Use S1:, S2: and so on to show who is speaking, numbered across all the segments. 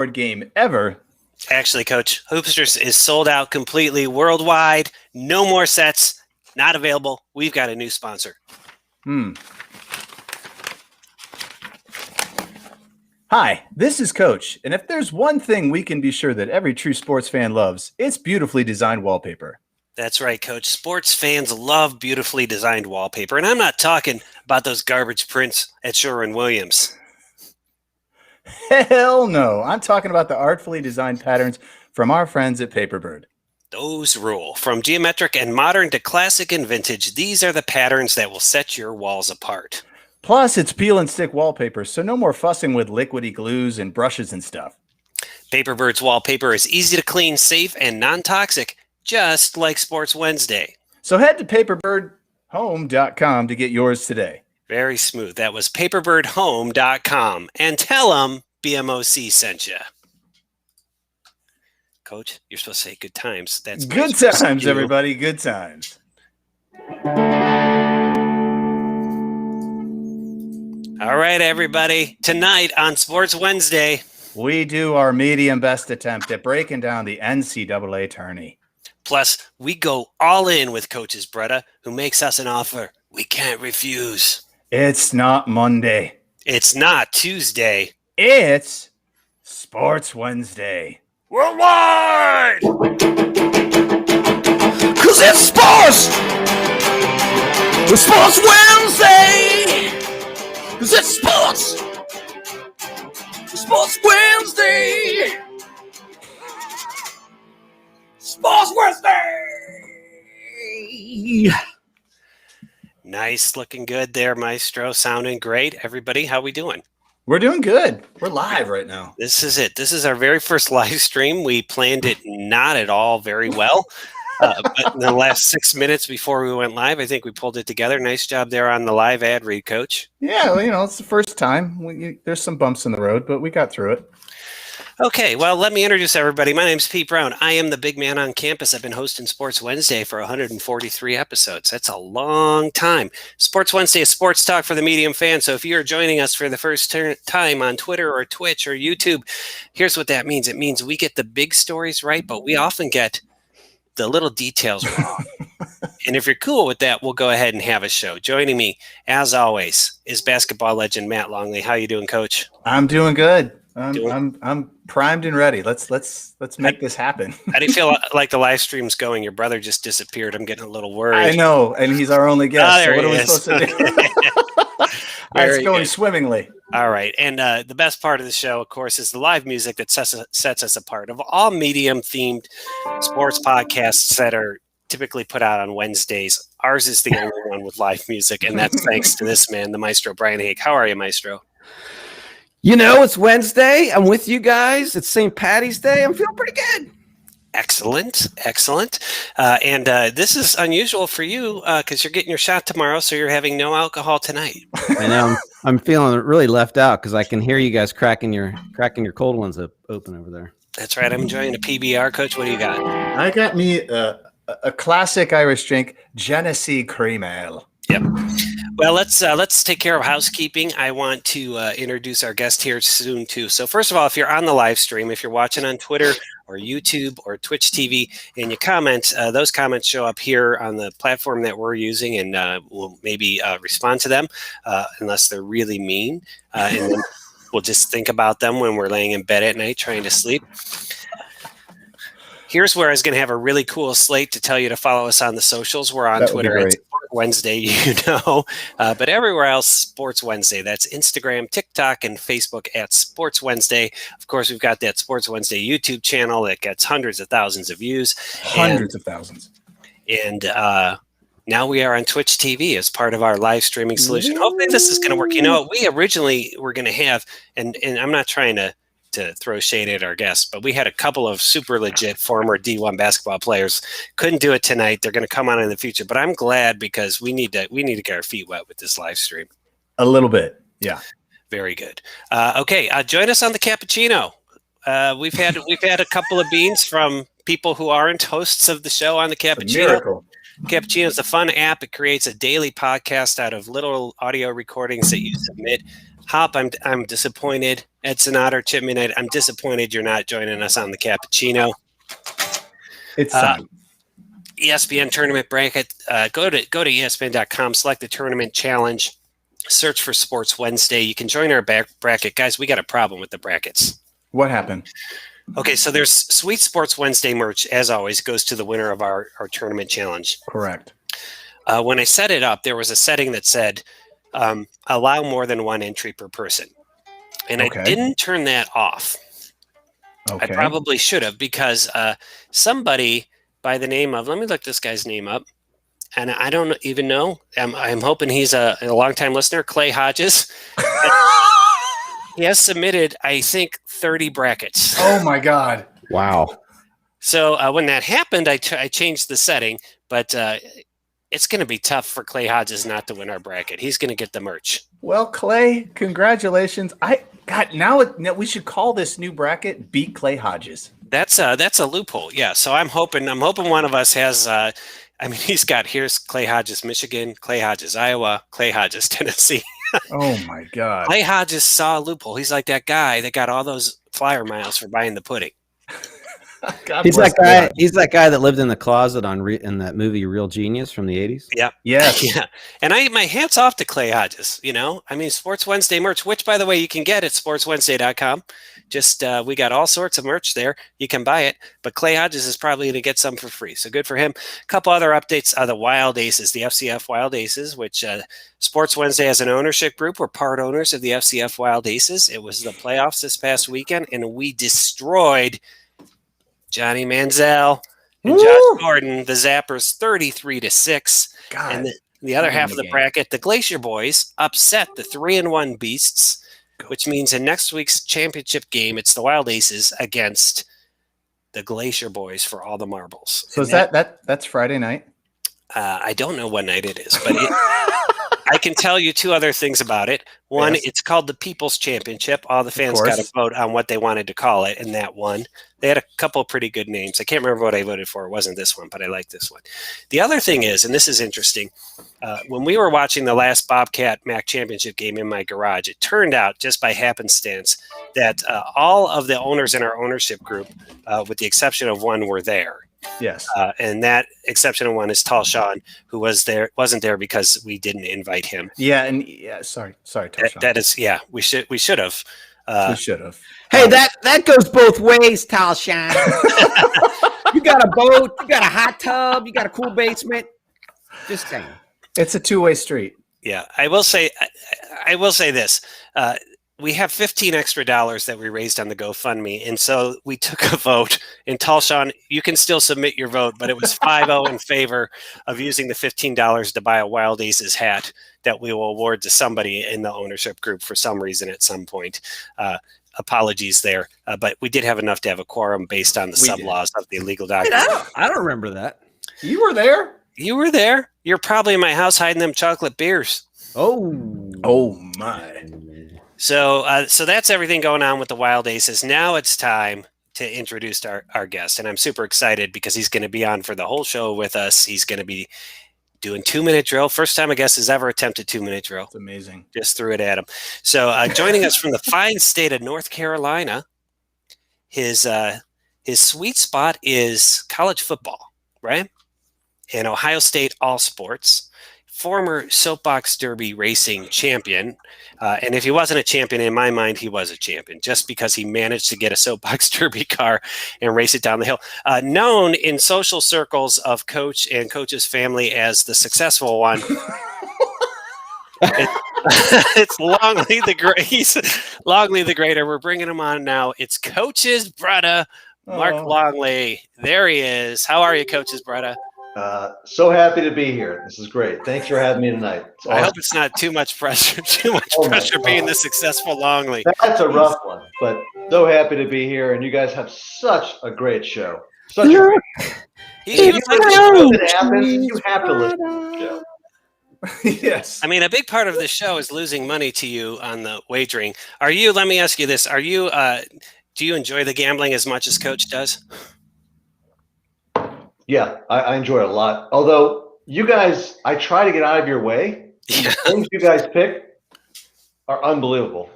S1: game ever.
S2: Actually, Coach, Hoopsters is sold out completely worldwide. No more sets, not available. We've got a new sponsor.
S1: Hi, this is Coach, and if there's one thing we can be sure that every true sports fan loves, it's beautifully designed wallpaper.
S2: That's right, Coach. Sports fans love beautifully designed wallpaper, and I'm not talking about those garbage prints at Sherwin-Williams.
S1: Hell no. I'm talking about the artfully designed patterns from our friends at Paperbird.
S2: Those rule. From geometric and modern to classic and vintage, these are the patterns that will set your walls apart.
S1: Plus, it's peel and stick wallpaper, so no more fussing with liquidy glues and brushes and stuff.
S2: Paperbird's wallpaper is easy to clean, safe, and non-toxic, just like Sports Wednesday.
S1: So head to paperbirdhome.com to get yours today.
S2: Very smooth. That was paperbirdhome.com. And tell them BMOC sent you. Coach, you're supposed to say good times. That's
S1: good times, everybody. Good times.
S2: All right, everybody. Tonight on Sports Wednesday,
S1: we do our medium best attempt at breaking down the NCAA tourney.
S2: Plus, we go all in with Coach's Brudda, who makes us an offer we can't refuse.
S1: It's not Monday.
S2: It's not Tuesday.
S1: It's Sports Wednesday.
S2: Worldwide!
S1: 'Cause it's sports! It's Sports Wednesday! 'Cause it's sports! It's Sports Wednesday! Sports Wednesday!
S2: Nice, looking good there, Maestro. Sounding great. Everybody, how we doing?
S1: We're doing good. We're live right now.
S2: This is it. This is our very first live stream. We planned it not at all very well. But in the last 6 minutes before we went live, I think we pulled it together. Nice job there on the live ad read, Coach.
S1: Yeah, well, it's the first time. There's some bumps in the road, but we got through it.
S2: Okay, well, let me introduce everybody. My name's Pete Brown. I am the big man on campus. I've been hosting Sports Wednesday for 143 episodes. That's a long time. Sports Wednesday is sports talk for the medium fan. So if you're joining us for the first time on Twitter or Twitch or YouTube, here's what that means. It means we get the big stories right, but we often get the little details wrong. And if you're cool with that, we'll go ahead and have a show. Joining me, as always, is basketball legend Matt Longley. How you doing, Coach?
S1: I'm doing good. I'm primed and ready. Let's make this happen.
S2: How do you feel like the live stream's going? Your brother just disappeared. I'm getting a little worried.
S1: I know, and he's our only guest. So what are we supposed to do? It's going swimmingly.
S2: All right. And the best part of the show, of course, is the live music that sets us apart. Of all medium-themed sports podcasts that are typically put out on Wednesdays, ours is the only one with live music, and that's thanks to this man, the Maestro Brian Haig. How are you, Maestro?
S3: You know, it's Wednesday. I'm with you guys. It's St. Patty's Day. I'm feeling pretty good.
S2: Excellent. And this is unusual for you because you're getting your shot tomorrow, so you're having no alcohol tonight.
S3: I know. I'm feeling really left out because I can hear you guys cracking your cold ones open over there.
S2: That's right. I'm enjoying a PBR. Coach, what do you got?
S1: I got me a classic Irish drink, Genesee Cream Ale.
S2: Yep. Well, let's take care of housekeeping. I want to introduce our guest here soon, too. So first of all, if you're on the live stream, if you're watching on Twitter or YouTube or Twitch TV and you comment, those comments show up here on the platform that we're using, and we'll maybe respond to them unless they're really mean. And then we'll just think about them when we're laying in bed at night trying to sleep. Here's where I was going to have a really cool slate to tell you to follow us on the socials. We're on Twitter at Sports Wednesday, but everywhere else, Sports Wednesday. That's Instagram, TikTok, and Facebook at Sports Wednesday. Of course, we've got that Sports Wednesday YouTube channel that gets hundreds of thousands of views.
S1: Hundreds of thousands.
S2: And now we are on Twitch TV as part of our live streaming solution. Hopefully this is going to work. You know, we originally were going to have, and I'm not trying to throw shade at our guests, but we had a couple of super legit former D1 basketball players. Couldn't do it tonight. They're going to come on in the future, but I'm glad because we need to get our feet wet with this live stream.
S1: A little bit. Yeah.
S2: Very good. Okay. Join us on the Cappuccino. We've had a couple of beans from people who aren't hosts of the show on the Cappuccino.
S1: Miracle.
S2: Cappuccino is a fun app. It creates a daily podcast out of little audio recordings that you submit. Hop, I'm disappointed. Edson Otter, Chip Midnight, I'm disappointed you're not joining us on the cappuccino.
S1: It's time.
S2: ESPN tournament bracket. Go to ESPN.com, select the tournament challenge, search for Sports Wednesday. You can join our bracket. Guys, we got a problem with the brackets.
S1: What happened?
S2: Okay, so there's Sweet Sports Wednesday merch, as always, goes to the winner of our tournament challenge.
S1: Correct.
S2: When I set it up, there was a setting that said allow more than one entry per person. And
S1: Okay.
S2: I didn't turn that off.
S1: Okay.
S2: I probably should have, because somebody by the name of, let me look this guy's name up, and I don't even know. I'm hoping he's a longtime listener, Clay Hodges. He has submitted, I think, 30 brackets.
S1: Oh my God.
S3: Wow.
S2: So when that happened, I changed the setting, but it's going to be tough for Clay Hodges not to win our bracket. He's going to get the merch.
S1: Well, Clay, congratulations. Now we should call this new bracket Beat Clay Hodges.
S2: That's a loophole. Yeah. So I'm hoping one of us has, here's Clay Hodges, Michigan, Clay Hodges, Iowa, Clay Hodges, Tennessee.
S1: Oh my God.
S2: Clay Hodges saw a loophole. He's like that guy that got all those flyer miles for buying the pudding.
S1: God
S3: He's
S1: bless
S3: that guy.
S1: God.
S3: He's that guy that lived in the closet in that movie Real Genius from the 80s.
S2: Yeah.
S1: Yes.
S2: Yeah. And my hats off to Clay Hodges, Sports Wednesday merch, which by the way, you can get at sportswednesday.com. Just, we got all sorts of merch there. You can buy it, but Clay Hodges is probably going to get some for free. So good for him. A couple other updates. The Wild Aces, the FCF Wild Aces, which Sports Wednesday has an ownership group. We're part owners of the FCF Wild Aces. It was the playoffs this past weekend, and we destroyed Johnny Manziel and Josh Gordon, the Zappers, 33-6.
S1: God.
S2: And the other half of the bracket, the Glacier Boys upset the 3-1 Beasts, which means in next week's championship game, it's the Wild Aces against the Glacier Boys for all the marbles.
S1: So
S2: and
S1: is that's Friday night?
S2: I don't know what night it is, but I can tell you two other things about it. One,
S1: Yes.
S2: It's called the People's Championship. All the fans got to vote on what they wanted to call it, and that won. They had a couple pretty good names. I can't remember what I voted for. It wasn't this one, but I like this one. The other thing is, and this is interesting, when we were watching the last Bobcat MAC Championship game in my garage, it turned out, just by happenstance, that all of the owners in our ownership group, with the exception of one, were there.
S1: Yes.
S2: And that exception of one is Tall Sean, who wasn't there because we didn't invite him.
S1: Yeah, and sorry, Tall Sean.
S2: That is, we should have.
S1: We should have.
S3: Hey, that goes both ways, Tal Shine. You got a boat, you got a hot tub, you got a cool basement. Just saying.
S1: It's a two-way street.
S2: Yeah, I will say this. We have $15 extra that we raised on the GoFundMe, and so we took a vote. And Tall Sean, you can still submit your vote, but it was 5-0 in favor of using the $15 to buy a Wild Aces hat that we will award to somebody in the ownership group for some reason at some point. Apologies there, but we did have enough to have a quorum based on the sub-laws of the illegal document.
S3: I don't remember that.
S1: You were there.
S2: You were there. You're probably in my house hiding them chocolate beers.
S3: Oh
S1: My.
S2: So that's everything going on with the Wild Aces. Now it's time to introduce our guest, and I'm super excited because he's going to be on for the whole show with us. He's going to be doing 2-minute drill. First time a guest has ever attempted 2-minute drill.
S1: It's amazing.
S2: Just threw it at him. So joining us from the fine state of North Carolina, his sweet spot is college football, right? And Ohio State all sports. Former soapbox derby racing champion. And if he wasn't a champion, in my mind, he was a champion just because he managed to get a soapbox derby car and race it down the hill. Known in social circles of Coach and Coach's family as the successful one. It's Longley the Great. He's Longley the Greater. We're bringing him on now. It's Coach's Brudda, Mark Longley. There he is. How are you, Coach's Brudda?
S4: So happy to be here. This is great. Thanks for having me tonight. Awesome.
S2: I hope it's not too much pressure. Pressure being the successful Longley.
S4: That's a rough one, but so happy to be here. And you guys have such a great show. Such a
S2: You
S4: have to listen to the show.
S1: Yes.
S2: I mean, a big part of this show is losing money to you on the wagering. Let me ask you this. Do you enjoy the gambling as much as Coach does?
S4: Yeah, I enjoy it a lot. Although you guys, I try to get out of your way.
S2: Yeah.
S4: The things you guys pick are unbelievable.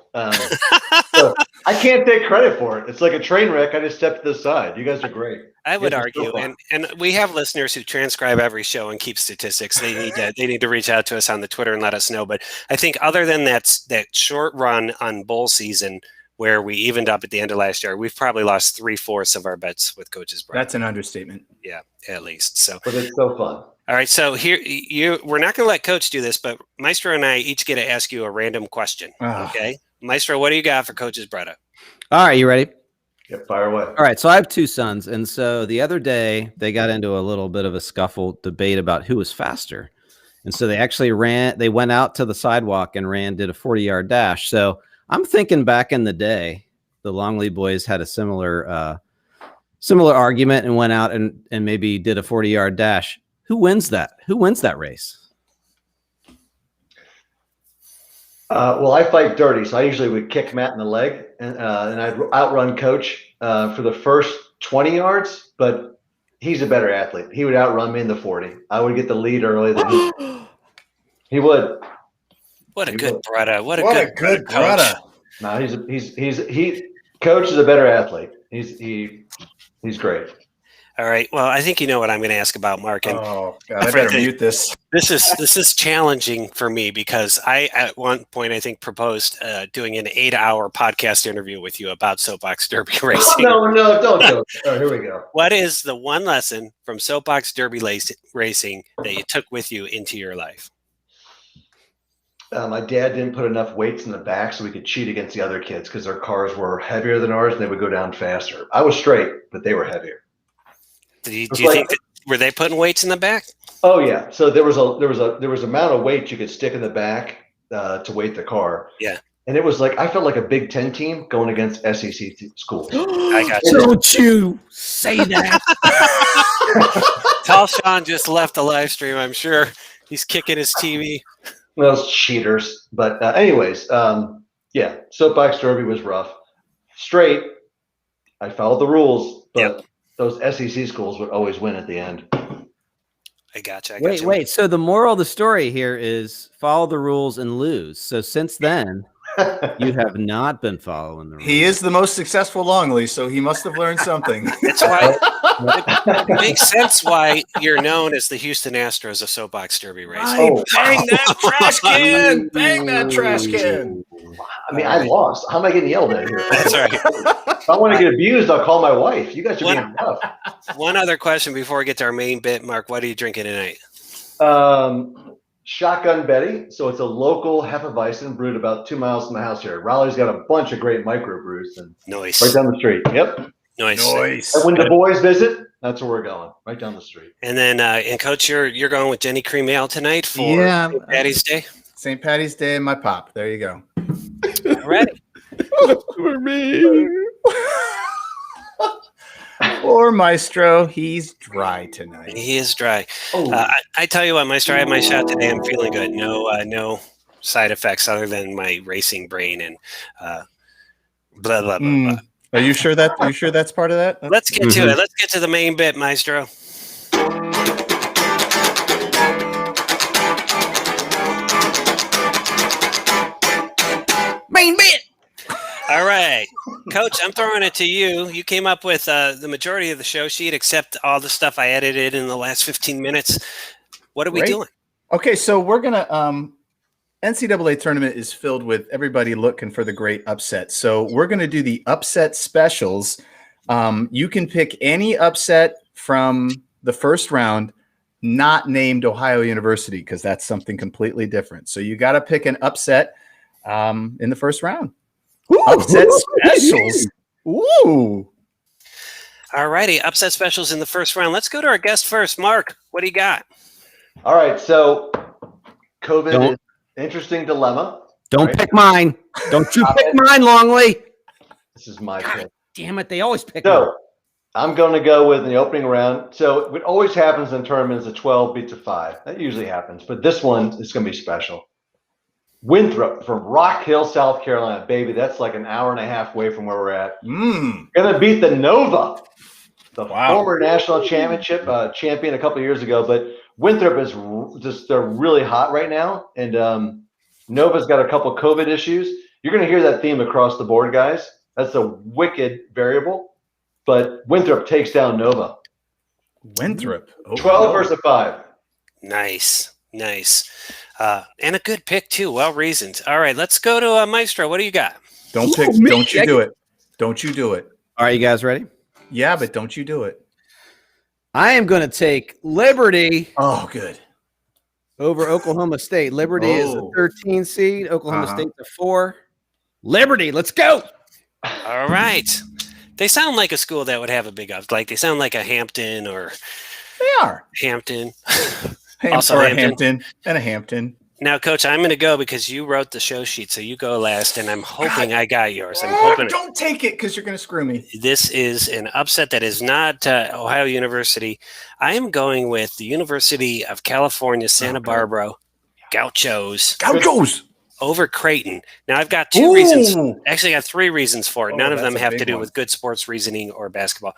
S4: So I can't take credit for it. It's like a train wreck. I just stepped to the side. You guys are great.
S2: I would
S4: Yes, it's
S2: argue,
S4: so fun.
S2: and we have listeners who transcribe every show and keep statistics. They need to reach out to us on the Twitter and let us know. But I think other than that short run on bowl season where we evened up at the end of last year, we've probably lost 3/4 of our bets with Coach's Brudda.
S1: That's an understatement.
S2: Yeah, at least. So,
S4: But it's so fun.
S2: all right. So here we're not going to let Coach do this, but Maestro and I each get to ask you a random question. Okay, Maestro, what do you got for Coach's Brudda?
S3: All right, you ready?
S4: Yep, fire away.
S3: All right, so I have two sons, and so the other day they got into a little bit of a scuffle debate about who was faster, and so they actually they went out to the sidewalk and did a 40-yard dash. So I'm thinking back in the day, the Longley boys had a similar argument and went out and maybe did a 40-yard dash. Who wins that? Who wins that race?
S4: Well, I fight dirty, so I usually would kick Matt in the leg, and I'd outrun Coach for the first 20 yards. But he's a better athlete. He would outrun me in the 40. I would get the lead early than he would.
S2: What a good Brudda! What a good
S1: Brudda!
S4: No, Coach is a better athlete. He's great.
S2: All right. Well, I think you know what I'm going to ask about Mark. And
S1: Oh God, I better mute this.
S2: This is challenging for me because I at one point I think proposed doing an 8-hour podcast interview with you about soapbox derby racing.
S4: No, don't do it. Oh, here we go.
S2: What is the one lesson from soapbox derby racing that you took with you into your life?
S4: My dad didn't put enough weights in the back so we could cheat against the other kids because their cars were heavier than ours and they would go down faster. I was straight, but they were heavier.
S2: Do you think were they putting weights in the back?
S4: Oh yeah. So there was amount of weight you could stick in the back to weight the car.
S2: Yeah.
S4: And it was like I felt like a Big Ten team going against SEC schools.
S2: I got you.
S3: Don't you say that?
S2: Tall Sean just left the live stream. I'm sure he's kicking his TV.
S4: Those cheaters. But anyways, yeah, soapbox derby was rough. Straight, I followed the rules, but those SEC schools would always win at the end.
S2: I gotcha.
S3: Wait. So the moral of the story here is follow the rules and lose. So since then, you have not been following the rules.
S1: He is the most successful Longley, so he must have learned something.
S2: That's why it makes sense why you're known as the Houston Astros of soapbox derby racing.
S4: Oh.
S1: Bang that trash can! Bang that trash can!
S4: I mean, I lost. How am I getting yelled at here?
S2: That's right.
S4: If I want to get abused, I'll call my wife. You guys are being rough.
S2: One other question before we get to our main bit, Mark. What are you drinking tonight?
S4: Shotgun Betty. So it's a local Hefeweizen brewed about 2 miles from the house here. Raleigh's got a bunch of great microbrews and
S2: Nice.
S4: right down the street. Yep.
S2: Nice.
S4: And when the boys visit, that's where we're going. Right down the street.
S2: And then, and Coach, you're going with Jenny Cream Ale tonight for St. Patty's Day.
S1: St. Patty's Day and my pop. There you go.
S2: All right.
S3: For me.
S1: Poor Maestro, he's dry tonight.
S2: He is dry.
S4: Oh,
S2: I tell you what, Maestro, I had my shot today. I'm feeling good. No side effects other than my racing brain and blah blah blah. Blah.
S1: Are you sure that's part of that?
S2: Let's get to it. Let's get to the main bit, Maestro.
S3: Main bit.
S2: All right, Coach, I'm throwing it to you. You came up with the majority of the show sheet, except all the stuff I edited in the last 15 minutes. What are we doing?
S1: Okay, so we're gonna NCAA tournament is filled with everybody looking for the great upset. So we're gonna do the upset specials. You can pick any upset from the first round, not named Ohio University, because that's something completely different. So you got to pick an upset in the first round. Upset specials. Ooh.
S2: All righty, upset specials in the first round. Let's go to our guest first. Mark, what do you got?
S4: all right. So COVID is an interesting dilemma.
S3: Don't
S4: right?
S3: pick mine. Don't you pick mine, Longley.
S4: This is my pick.
S3: Damn it. They always pick mine.
S4: So I'm going to go with the opening round. So what always happens in tournaments, a 12 beats a 5. That usually happens. But this one is going to be special. Winthrop from Rock Hill, South Carolina. Baby, that's like an hour and a half away from where we're at. Going to beat the Nova, the former national championship champion a couple of years ago. But Winthrop is just, they're really hot right now. And Nova's got a couple COVID issues. You're going to hear that theme across the board, guys. That's a wicked variable. But Winthrop takes down Nova.
S1: Winthrop.
S4: 12 versus 5.
S2: Nice. And a good pick, too. Well reasoned. All right, let's go to Maestro. What do you got?
S1: Don't pick. Don't you do it. Don't you do it.
S3: Are you guys ready?
S1: Yeah, but don't you do it.
S3: I am going to take Liberty
S1: Oh, good.
S3: over Oklahoma State. Liberty is a 13 seed. Oklahoma State's a 4. Liberty, let's go.
S2: All right. They sound like a school that would have a big up. Like they sound like a Hampton or
S1: They are.
S2: Hampton.
S1: Also a Hampton and a Hampton.
S2: Now, Coach, I'm going to go because you wrote the show sheet, so you go last, and I'm hoping I got yours. I'm hoping
S1: don't take it because you're going to screw me.
S2: this is an upset that is not Ohio University. I am going with the University of California, Santa Barbara, Gauchos.
S1: Gauchos.
S2: Over Creighton. Now, I've got 2 reasons. Actually, I got 3 reasons for it. None of them have to do with good sports reasoning or basketball.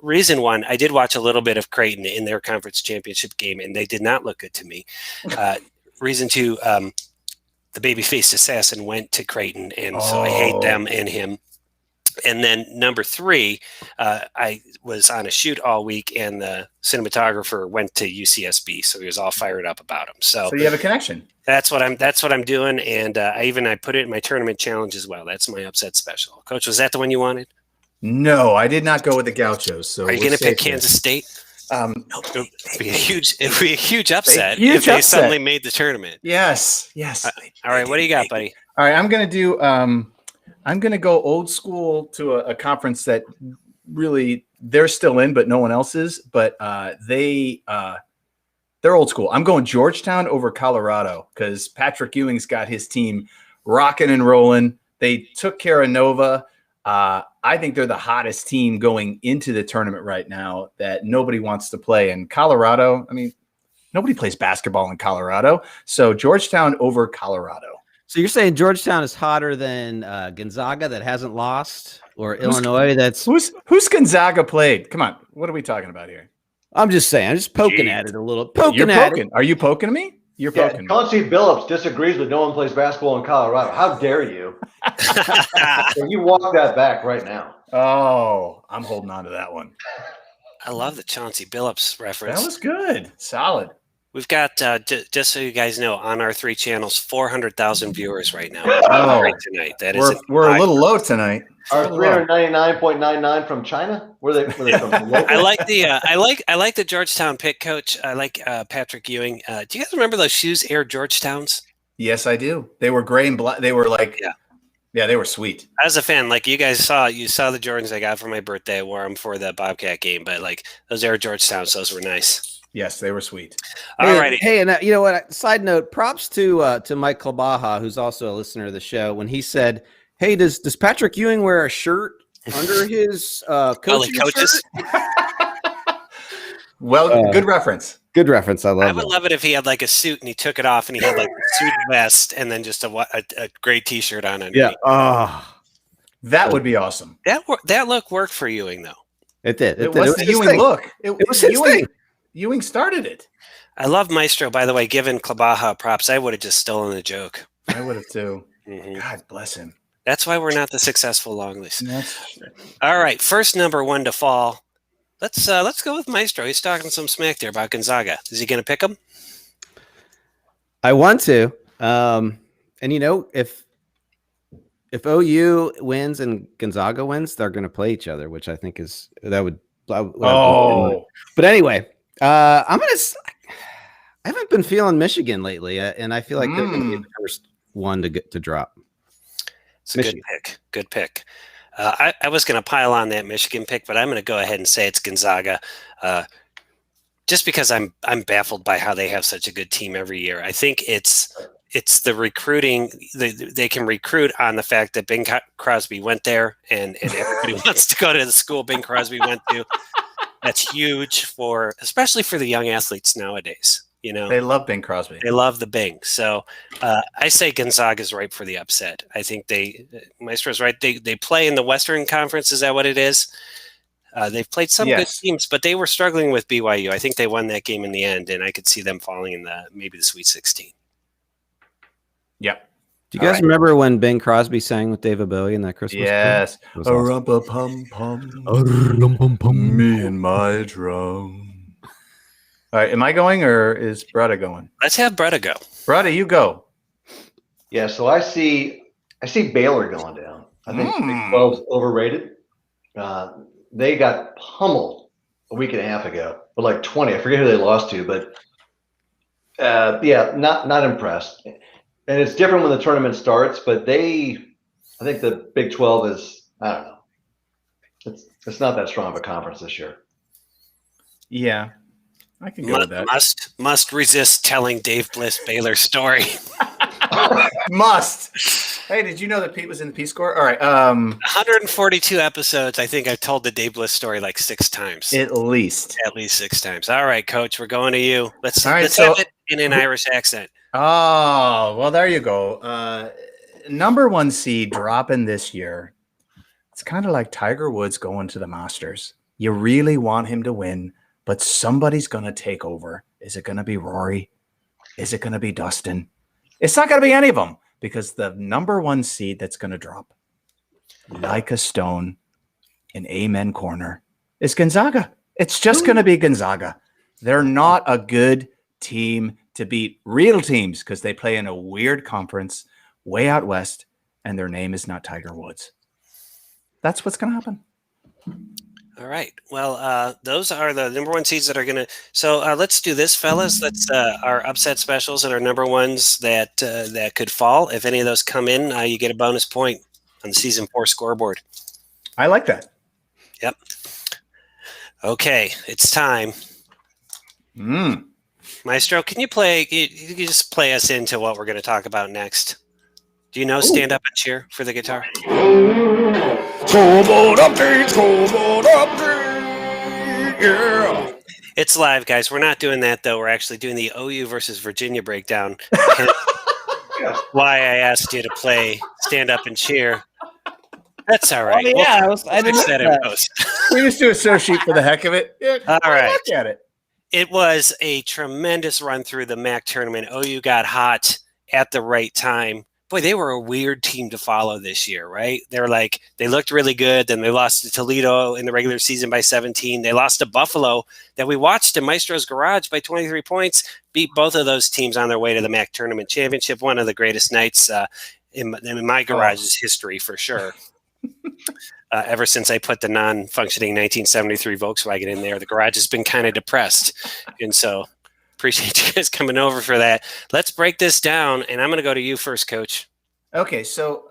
S2: Reason 1, I did watch a little bit of Creighton in their conference championship game, and they did not look good to me. Reason 2, the baby-faced assassin went to Creighton, and so I hate them and him. And then number 3, I was on a shoot all week, and the cinematographer went to UCSB, so he was all fired up about him. So
S1: you have a connection.
S2: That's what I'm doing, and I put it in my tournament challenge as well. That's my upset special. Coach, was that the one you wanted?
S1: No, I did not go with the Gauchos. So
S2: are you going to pick Kansas State? It'd be a huge upset if they suddenly made the tournament.
S1: Yes.
S2: All right, what do you got, buddy?
S1: All right, I'm going to do. I'm going to go old school to a conference that really they're still in, but no one else is. But they're old school. I'm going Georgetown over Colorado because Patrick Ewing's got his team rocking and rolling. They took care of Nova. I think they're the hottest team going into the tournament right now that nobody wants to play. And Colorado, I mean, nobody plays basketball in Colorado. So Georgetown over Colorado.
S3: So you're saying Georgetown is hotter than Gonzaga that hasn't lost, or Illinois that's
S1: who's Gonzaga played? Come on, what are we talking about here?
S3: I'm just saying, I'm just poking at it a little.
S1: You're poking. Are you poking me? You're poking.
S4: Chauncey Billups disagrees with no one plays basketball in Colorado. How dare you? You walk that back right now.
S1: Oh, I'm holding on to that one.
S2: I love the Chauncey Billups reference.
S1: That was good. Solid.
S2: We've got, just so you guys know, on our 3 channels, 400,000 viewers right now. Tonight.
S1: We're a little low tonight.
S4: Our 399.99 from China. Were they from?
S2: I like the Georgetown pick, Coach. I like Patrick Ewing. Do you guys remember those shoes, Air Georgetowns?
S1: Yes, I do. They were gray and black. They were like, yeah, they were sweet.
S2: I was a fan. Like you saw the Jordans I got for my birthday. I wore them for the Bobcat game, but like those Air Georgetowns, those were nice.
S1: Yes, they were sweet.
S2: All righty.
S3: Hey, and you know what? Side note: props to Mike Klabaha, who's also a listener of the show. When he said, "Hey, does Patrick Ewing wear a shirt under his coaches?"
S1: Well, good reference.
S3: Good reference. I
S2: would love it if he had like a suit and he took it off and he had like a suit vest and then just a gray T-shirt on underneath.
S3: Yeah.
S1: That would be awesome.
S2: That look worked for Ewing though.
S3: It did.
S1: It was the Ewing look.
S3: It was his thing.
S1: Ewing started it.
S2: I love Maestro, by the way. Given Klabaha props, I would have just stolen the joke.
S1: I would have too.
S2: Mm-hmm.
S1: God bless him.
S2: That's why we're not the successful long list. All right, first number 1 to fall. Let's go with Maestro. He's talking some smack there about Gonzaga. Is he going to pick him?
S3: I want to. And you know, if OU wins and Gonzaga wins, they're going to play each other, which I think but anyway, I haven't been feeling Michigan lately, and I feel like they're going to be the first one to drop.
S2: It's a good pick. I was going to pile on that Michigan pick, but I'm going to go ahead and say it's Gonzaga, just because I'm baffled by how they have such a good team every year. I think it's the recruiting. They can recruit on the fact that Bing Crosby went there, and everybody wants to go to the school Bing Crosby went to. That's huge especially for the young athletes nowadays. You know,
S1: they love Bing Crosby.
S2: They love the Bing. So I say Gonzaga's ripe for the upset. I think Maestro's right. They play in the Western Conference. Is that what it is? They've played some good teams, but they were struggling with BYU. I think they won that game in the end, and I could see them falling in maybe the Sweet 16.
S1: Yep.
S3: Do you guys remember when Bing Crosby sang with David Bowie in that Christmas?
S1: Yes.
S3: It was awesome.
S1: A-rumpa-pum-pum. Me and my drum. All right. Am I going or is Brudda going?
S2: Let's have Brudda go.
S1: Brudda, you go.
S4: Yeah, so I see Baylor going down. I think Big 12's overrated. They got pummeled a week and a half ago, but like 20. I forget who they lost to, but not impressed. And it's different when the tournament starts, but I think the Big 12 is, I don't know. It's not that strong of a conference this year.
S1: Yeah, I can go with that.
S2: Must resist telling Dave Bliss Baylor's story.
S1: Must. Hey, did you know that Pete was in the Peace Corps? All right.
S2: 142 episodes. I think I've told the Dave Bliss story like 6 times.
S1: At least
S2: 6 times. All right, Coach, we're going to you. Let's have it in an Irish accent.
S1: Oh, well, there you go. Number 1 seed dropping this year. It's kind of like Tiger Woods going to the Masters. You really want him to win, but somebody's going to take over. Is it going to be Rory? Is it going to be Dustin? It's not going to be any of them because the number 1 seed that's going to drop like a stone in Amen Corner is Gonzaga. It's just going to be Gonzaga. They're not a good team to beat real teams because they play in a weird conference way out west, and their name is not Tiger Woods. That's what's going to happen.
S2: All right. Well, those are the number 1 seeds that are going to. So let's do this, fellas. Let's our upset specials and our number 1s that could fall. If any of those come in, you get a bonus point on the season 4 scoreboard.
S1: I like that.
S2: Yep. Okay, it's time. Maestro, can you play? You just play us into what we're going to talk about next. Do you know Stand Up and Cheer for the guitar?
S1: Yeah.
S2: It's live, guys. We're not doing that, though. We're actually doing the OU versus Virginia breakdown. Why I asked you to play Stand Up and Cheer. That's all right.
S3: Oh, yeah, I
S2: didn't
S3: know
S2: that.
S1: We just do a search sheet for the heck of it. Yeah,
S2: all right.
S1: Look at it.
S2: It was a tremendous run through the MAC tournament. OU got hot at the right time. Boy, they were a weird team to follow this year, right? They looked really good. Then they lost to Toledo in the regular season by 17. They lost to Buffalo that we watched in Maestro's garage by 23 points, beat both of those teams on their way to the MAC tournament championship. One of the greatest nights in my garage's history for sure. Ever since I put the non-functioning 1973 Volkswagen in there, the garage has been kind of depressed. And so appreciate you guys coming over for that. Let's break this down, and I'm going to go to you first, Coach.
S1: Okay, so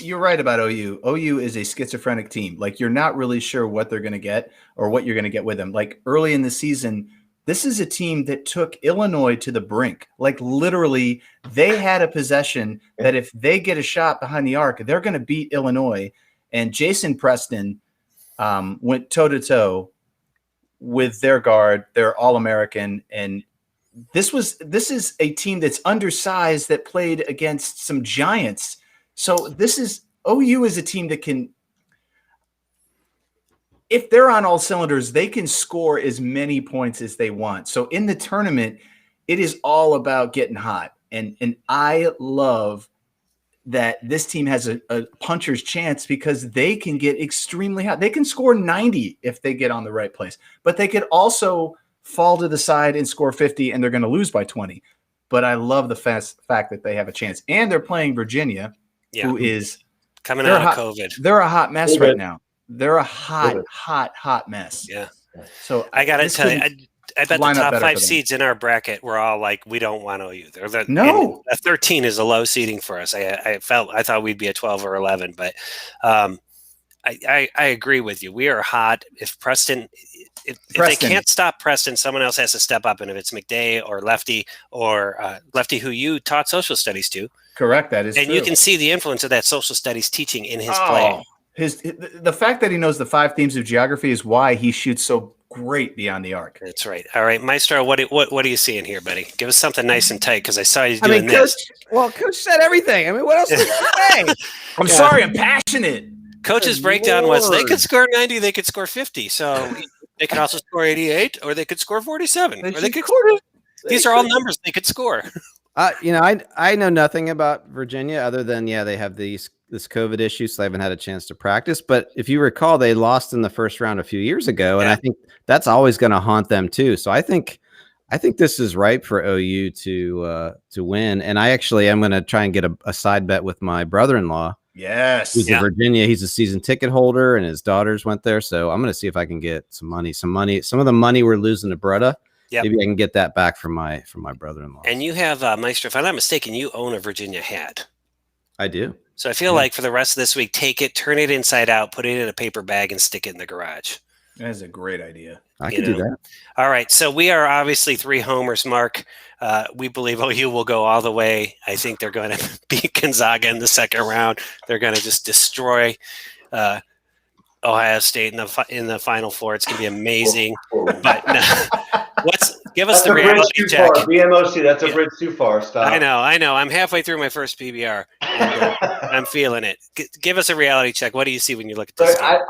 S1: you're right about OU. OU is a schizophrenic team. Like, you're not really sure what they're going to get or what you're going to get with them. Like, early in the season, this is a team that took Illinois to the brink. Like, literally, they had a possession that if they get a shot behind the arc, they're going to beat Illinois. And Jason Preston went toe-to-toe with their guard, their All-American, and this is a team that's undersized that played against some giants. So OU is a team that can, if they're on all cylinders, they can score as many points as they want. So in the tournament, it is all about getting hot. And I love that this team has a puncher's chance because they can get extremely hot. They can score 90 if they get on the right place, but they could also fall to the side and score 50 and they're going to lose by 20. But I love the fact that they have a chance. And they're playing Virginia, who is
S2: coming out of COVID.
S1: They're a hot mess right now. They're a hot mess.
S2: Yeah.
S1: So
S2: I got to tell you, I bet the top 5 seeds in our bracket were all like, we don't want OU.
S1: No.
S2: A 13 is a low seeding for us. I thought we'd be a 12 or 11, but I agree with you. We are hot. If they can't stop Preston, someone else has to step up. And if it's McDay or Lefty who you taught social studies to.
S1: Correct. That is
S2: true.
S1: And
S2: you can see the influence of that social studies teaching in his play.
S1: The fact that he knows the 5 themes of geography is why he shoots so great beyond the arc.
S2: That's right. All right, Maestro, what are you seeing here, buddy? Give us something nice and tight because I saw you doing this.
S3: Coach said everything. I mean, what else did you say?
S1: I'm sorry, I'm passionate.
S2: Coach's breakdown was they could score 90, they could score 50. So they could also score 88, or they could score 47, or they could score. These are all numbers they could score.
S3: I know nothing about Virginia other than they have this COVID issue, so they haven't had a chance to practice. But if you recall, they lost in the first round a few years ago, and I think that's always going to haunt them too. So I think this is ripe for OU to win. And I actually am going to try and get a side bet with my brother-in-law.
S1: Yes,
S3: Who's in Virginia. He's a season ticket holder, and his daughters went there. So I'm going to see if I can get some money. Some of the money we're losing to Brudda. Yep. Maybe I can get that back from my brother-in-law.
S2: And you have, Maestro, if I'm not mistaken, you own a Virginia hat.
S3: I do.
S2: So I feel like for the rest of this week, take it, turn it inside out, put it in a paper bag, and stick it in the garage.
S1: That is a great idea.
S3: I could do that.
S2: All right. So we are obviously 3 homers, Mark. We believe OU will go all the way. I think they're going to beat Gonzaga in the second round. They're going to just destroy Ohio State in the Final Four. It's going to be amazing. But give us the reality check.
S4: BMOC, that's a bridge too far. Stop.
S2: I know. I'm halfway through my first PBR. And, I'm feeling it. Give us a reality check. What do you see when you look at this game?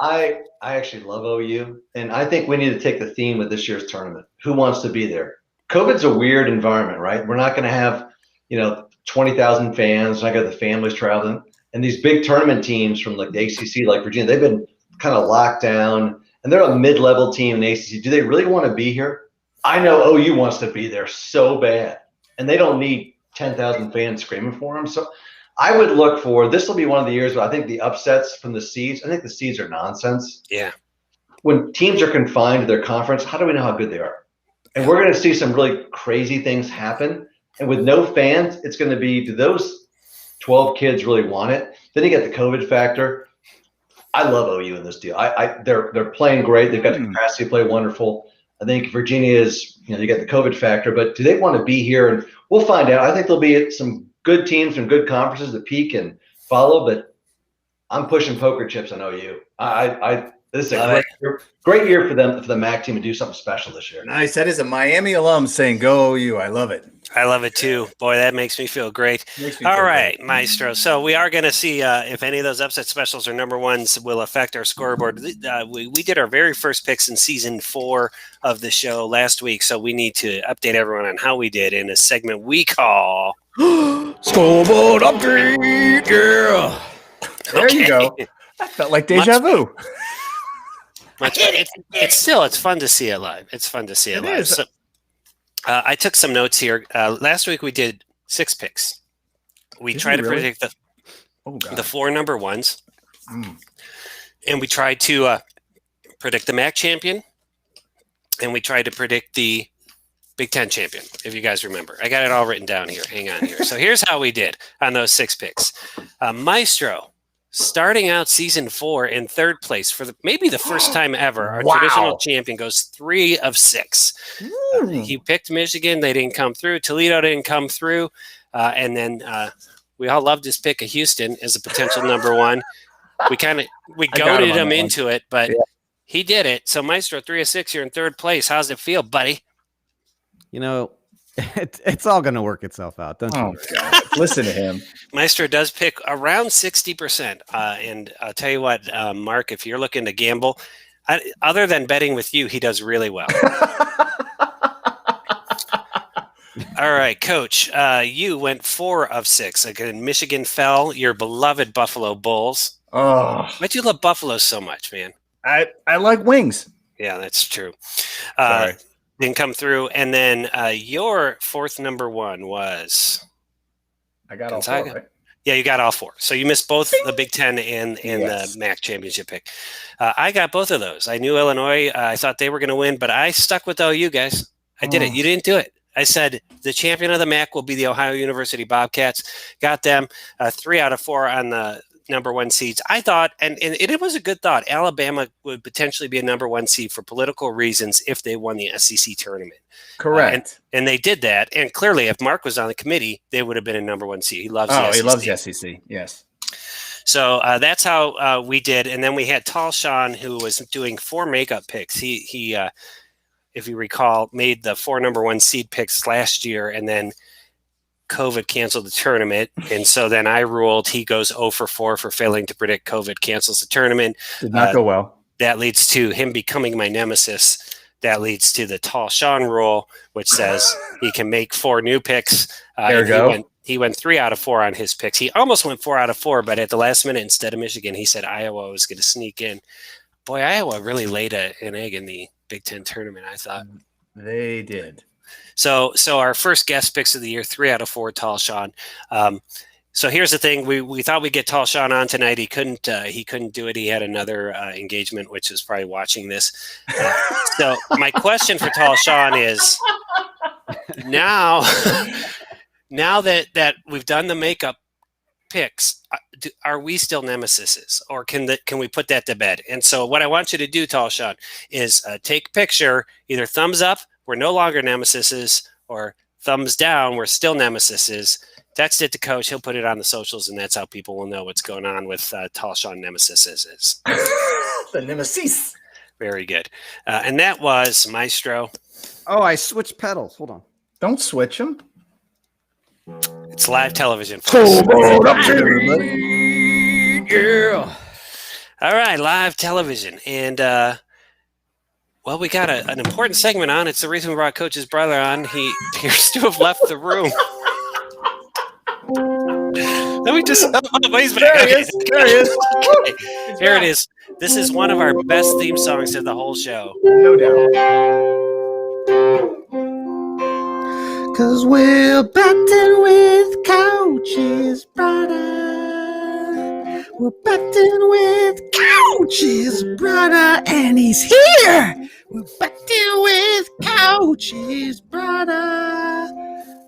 S4: I actually love OU, and I think we need to take the theme of this year's tournament. Who wants to be there? COVID's a weird environment, right? We're not going to have 20,000 fans. I got the families traveling, and these big tournament teams from like the ACC, like Virginia, they've been kind of locked down, and they're a mid-level team in the ACC. Do they really want to be here? I know OU wants to be there so bad, and they don't need 10,000 fans screaming for them. So I would look for, this will be one of the years where I think the upsets from the seeds, I think the seeds are nonsense.
S2: Yeah.
S4: When teams are confined to their conference, how do we know how good they are? And we're going to see some really crazy things happen. And with no fans, it's going to be, do those 12 kids really want it? Then you get the COVID factor. I love OU in this deal. They're playing great. They've got the capacity to play wonderful. I think Virginia is, you get the COVID factor, but do they want to be here? And we'll find out. I think there'll be some good teams and good conferences that peak and follow, but I'm pushing poker chips on OU. This is a great year for them, for the MAC team to do something special this year.
S1: Nice. That is a Miami alum saying, go OU. I love it.
S2: I love it too. Boy, that makes me feel great. All right, Maestro. So we are going to see if any of those upset specials or number ones will affect our scoreboard. We did our very first picks in season 4 of the show last week, so we need to update everyone on how we did in a segment we call
S1: Scoreboard Update. Yeah. There you go. That felt like deja vu.
S2: It's fun to see it live. It's fun to see it live. So, I took some notes here. Last week we did 6 picks. We tried to predict the 4 number ones, and we tried to predict the MAC champion, and we tried to predict the Big Ten champion. If you guys remember, I got it all written down here. Hang on here. So here's how we did on those 6 picks. Maestro, starting out season 4 in 3rd place for maybe the first time ever, our traditional champion goes 3 of 6. He picked Michigan. They didn't come through. Toledo didn't come through. And then we all loved his pick of Houston as a potential number 1. We goaded him into it, but he did it. So Maestro, 3 of 6, you're in 3rd place. How's it feel, buddy?
S3: It's all going to work itself out. Don't you?
S1: God. Listen to him.
S2: Maestro does pick around 60%. And I'll tell you what, Mark, if you're looking to gamble, other than betting with you, he does really well. All right, Coach, you went 4 of 6. Again, Michigan fell, your beloved Buffalo Bulls.
S1: Oh,
S2: Why'd you love Buffalo so much, man?
S1: I like wings.
S2: Yeah, that's true.
S1: Sorry.
S2: Didn't come through. And then your 4th number 1 was...
S1: I got
S2: Gonzaga.
S1: all 4, right?
S2: Yeah, you got all 4. So you missed both the Big Ten and the MAC championship pick. I got both of those. I knew Illinois. I thought they were going to win, but I stuck with OU, guys. I did it. You didn't do it. I said the champion of the MAC will be the Ohio University Bobcats. Got them 3 out of 4 on the number 1 seeds. I thought, and it was a good thought, Alabama would potentially be a number 1 seed for political reasons if they won the SEC tournament.
S1: Correct.
S2: And they did that. And clearly, if Mark was on the committee, they would have been a number 1 seed. He loves the SEC.
S1: He loves the SEC. Yes.
S2: So that's how we did. And then we had Tall Sean, who was doing 4 makeup picks. He if you recall, made the 4 number 1 seed picks last year, and then COVID canceled the tournament. And so then I ruled he goes 0 for 4 for failing to predict COVID cancels the tournament.
S1: Did not go well.
S2: That leads to him becoming my nemesis that leads to the Tall Sean rule, which says he can make 4 new picks.
S1: There you go.
S2: He went 3 out of 4 on his picks. He almost went 4 out of 4, but at the last minute, instead of Michigan, he said Iowa was going to sneak in. Boy, Iowa really laid an egg in the Big Ten tournament, I thought.
S1: They did.
S2: So our first guest picks of the year, 3 out of 4, Tall Sean. So here's the thing: we thought we'd get Tall Sean on tonight. He couldn't do it. He had another engagement, which is probably watching this. So my question for Tall Sean is: now that we've done the makeup picks, are we still nemesises, or can we put that to bed? And so what I want you to do, Tall Sean, is take a picture, either thumbs up, we're no longer nemesises, or thumbs down, we're still nemesises. Text it to Coach. He'll put it on the socials, and that's how people will know what's going on with Tall Sean nemesises.
S1: The nemesis.
S2: Very good. And that was Maestro.
S3: Oh, I switched pedals. Hold on.
S1: Don't switch them.
S2: It's live television, folks.
S3: Yeah.
S2: All right, live television. And, well, we got an important segment on. It's the reason we brought Coach's brother on. He appears to have left the room. Let me just. Oh, he's back.
S1: There he is. There he is.
S2: Okay. Here it is. This is one of our best theme songs of the whole show.
S1: No doubt.
S3: 'Cause we're betting with Coach's brother. We're betting with Coach's brother, and he's here. We're betting with Coach's brother.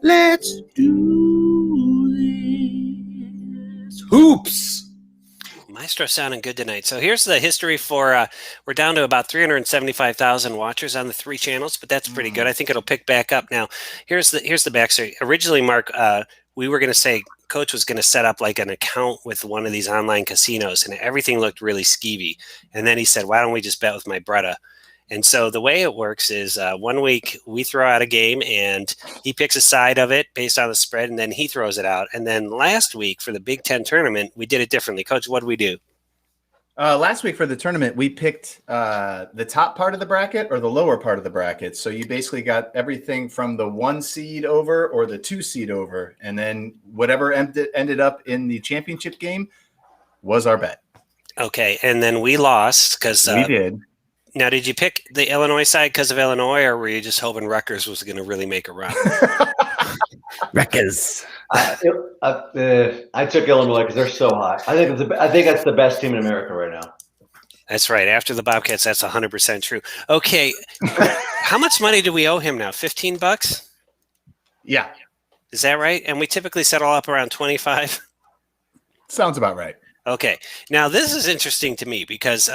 S3: Let's do this. Hoops.
S2: Maestro sounding good tonight. So here's the history for, we're down to about 375,000 watchers on the 3 channels, but that's pretty good. I think it'll pick back up now. Here's the backstory. Originally, Mark, we were going to say Coach was going to set up like an account with one of these online casinos, and everything looked really skeevy. And then he said, why don't we just bet with my Brudda? And so the way it works is 1 week we throw out a game and he picks a side of it based on the spread, and then he throws it out. And then last week for the Big Ten tournament, we did it differently. Coach, what did we do?
S1: Last week for the tournament, we picked the top part of the bracket or the lower part of the bracket. So you basically got everything from the 1 seed over or the 2 seed over. And then whatever ended up in the championship game was our bet.
S2: Okay. And then we lost because
S1: we did.
S2: Now, did you pick the Illinois side because of Illinois, or were you just hoping Rutgers was going to really make a run?
S3: Rutgers.
S4: I took Illinois because they're so hot. I think that's the best team in America right now.
S2: That's right. After the Bobcats, that's 100% true. Okay, how much money do we owe him now? $15?
S1: Yeah,
S2: is that right? And we typically settle up around 25.
S1: Sounds about right.
S2: Okay, now this is interesting to me because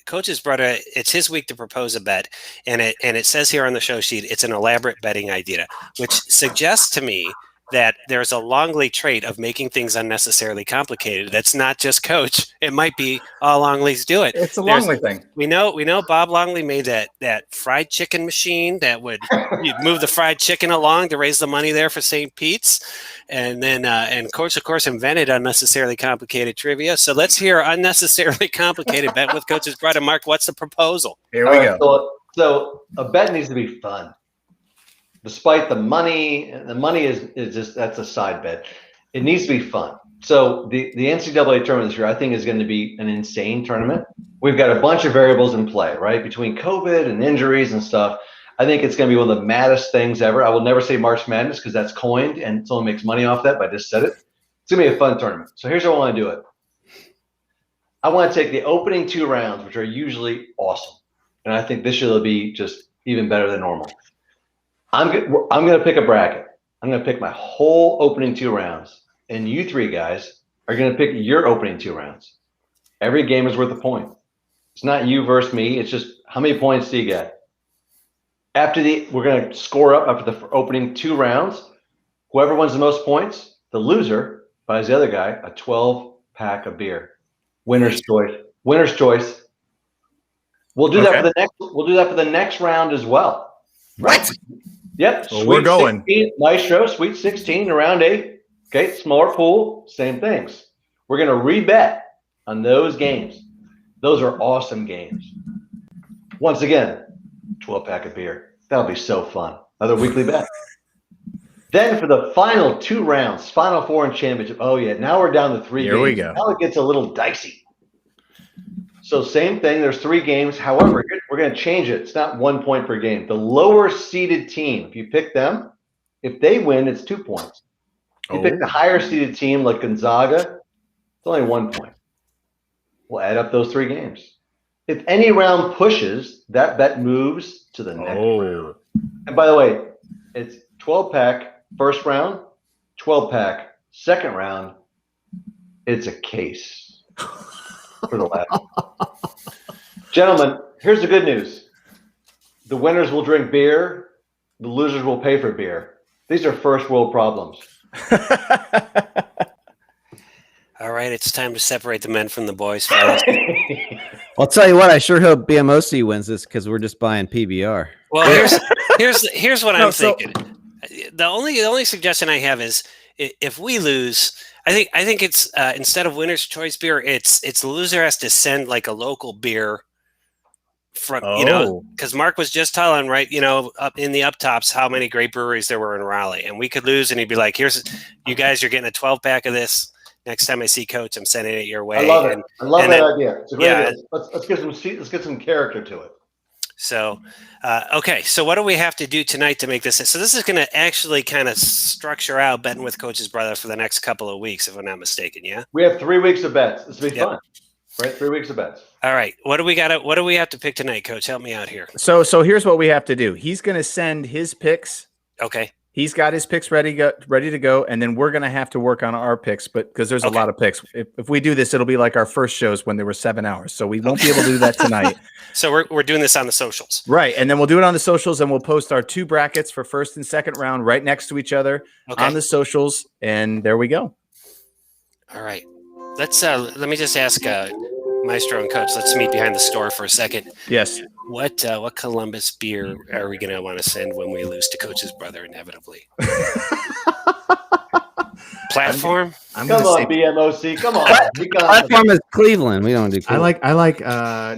S2: Coach's brother, it's his week to propose a bet, and it says here on the show sheet, it's an elaborate betting idea, which suggests to me that there's a Longley trait of making things unnecessarily complicated. That's not just Coach. It might be all Longleys do it.
S1: It's a Longley thing.
S2: We know Bob Longley made that fried chicken machine that would move the fried chicken along to raise the money there for St. Pete's. And then and Coach, of course, invented unnecessarily complicated trivia. So let's hear unnecessarily complicated bet with Coach's brother. Mark, what's the proposal?
S1: Here we go.
S4: So a bet needs to be fun. Despite the money is just, that's a side bet. It needs to be fun. So the NCAA tournament this year, I think, is going to be an insane tournament. We've got a bunch of variables in play, right? Between COVID and injuries and stuff. I think it's going to be one of the maddest things ever. I will never say March Madness because that's coined and someone makes money off that, but I just said it. It's going to be a fun tournament. So here's how I want to do it. I want to take the opening 2 rounds, which are usually awesome. And I think this year they'll be just even better than normal. I'm going to pick a bracket. I'm going to pick my whole opening 2 rounds. And you 3 guys are going to pick your opening 2 rounds. Every game is worth a point. It's not you versus me. It's just how many points do you get? We're going to score up after the opening 2 rounds. Whoever wins the most points, the loser buys the other guy a 12-pack of beer. Winner's choice. Winner's choice. We'll do that for the next. We'll do that for the next round as well.
S1: What?
S4: Yep.
S1: Well, we're going.
S4: 16, Maestro, Sweet 16 to round 8. Okay, smaller pool, same things. We're going to rebet on those games. Those are awesome games. Once again, 12-pack of beer. That'll be so fun. Another weekly bet. Then for the final 2 rounds, Final Four and Championship. Oh, yeah. Now we're down to 3 games.
S1: Here we go.
S4: Now it gets a little dicey. So same thing. There's 3 games. However, we're going to change it. It's not 1 point per game. The lower seeded team, if you pick them, if they win, it's 2 points. If you pick the higher seeded team like Gonzaga, it's only 1 point. We'll add up those 3 games. If any round pushes, that bet moves to the next round. And by the way, it's 12-pack first round, 12-pack second round. It's a case for the last one. Gentlemen, here's the good news. The winners will drink beer. The losers will pay for beer. These are first world problems.
S2: All right, it's time to separate the men from the boys, fellas.
S3: I'll tell you what. I sure hope BMOC wins this because we're just buying PBR.
S2: Well, here's what I'm thinking. The only suggestion I have is if we lose, I think it's instead of winner's choice beer, it's the loser has to send like a local beer from because Mark was just telling up in the up tops how many great breweries there were in Raleigh, and we could lose, and he'd be like, "Here's you guys, you're getting a 12-pack of this. Next time I see Coach, I'm sending it your way."
S4: I love it. I love that idea. It's a great idea. Let's get some character to it.
S2: So, okay. So what do we have to do tonight to make this? So this is going to actually kind of structure out Betting with Coach's Brother for the next couple of weeks, if I'm not mistaken. Yeah.
S4: We have 3 weeks of bets. This will be fun, right? 3 weeks of bets.
S2: All right. What do we got? What do we have to pick tonight, Coach? Help me out here.
S1: So here's what we have to do. He's going to send his picks.
S2: Okay.
S1: He's got his picks ready to go, and then we're going to have to work on our picks, but because there's a lot of picks. If we do this, it'll be like our first shows when there were 7 hours, so we won't be able to do that tonight.
S2: So we're doing this on the socials,
S1: right? And then we'll do it on the socials, and we'll post our 2 brackets for first and second round right next to each other on the socials, and there we go.
S2: All right, let me just ask Maestro and Coach. Let's meet behind the store for a second.
S1: Yes.
S2: What Columbus beer are we going to want to send when we lose to Coach's Brother inevitably? Platform?
S4: Come on, BMOC. Come on.
S3: Platform is Cleveland. We don't do Cleveland.
S1: I like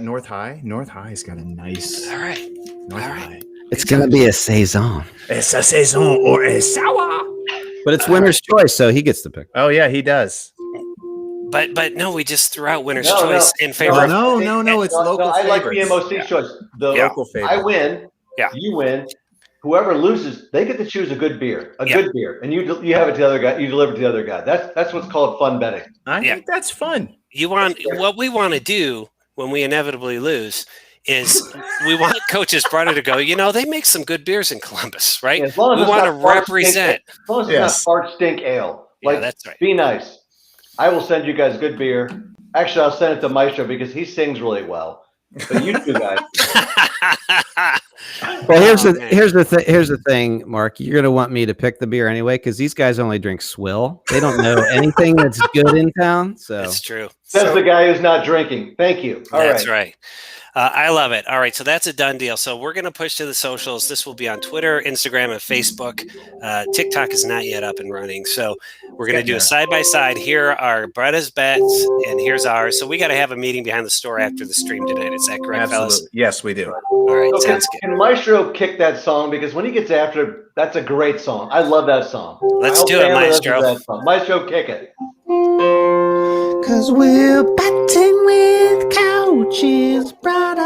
S1: North High. North High's got a nice.
S2: All right.
S1: North High.
S3: It's going to be a saison.
S1: It's a saison or a sour.
S3: But it's winner's choice, so he gets the pick.
S1: Oh yeah, he does.
S2: But no, we just threw out winner's choice in favor.
S1: No, it's local.
S4: I like BMOC's choice. The
S1: local favorite.
S4: I win. Yeah. You win. Whoever loses, they get to choose a good beer. Good beer, and you have it to the other guy. You deliver it to the other guy. That's what's called fun betting.
S1: I think that's fun.
S2: What we want to do when we inevitably lose is we want Coach's Brother to go. They make some good beers in Columbus, right?
S4: As long as
S2: we want to represent.
S4: As long as it's not fart stink ale.
S2: That's right.
S4: Be nice. I will send you guys good beer. Actually, I'll send it to Maestro because he sings really well. But you two guys.
S3: Well, here's the thing, Mark. You're gonna want me to pick the beer anyway because these guys only drink swill. They don't know anything that's good in town. So
S2: that's true.
S4: Says the guy who's not drinking. Thank you.
S2: That's right. I love it. All right, so that's a done deal. So we're going to push to the socials. This will be on Twitter, Instagram, and Facebook. TikTok is not yet up and running. So we're going to do a side-by-side. Here are Brudda's bets, and here's ours. So we got to have a meeting behind the store after the stream tonight. Is that correct, fellas?
S1: Yes, we do.
S2: All right,
S4: so
S2: sounds good.
S4: Can Maestro kick that song? Because when he gets after, that's a great song. I love that song.
S2: Let's do it, Maestro.
S4: Maestro, kick it.
S3: Cause we're betting with Coach's Brother.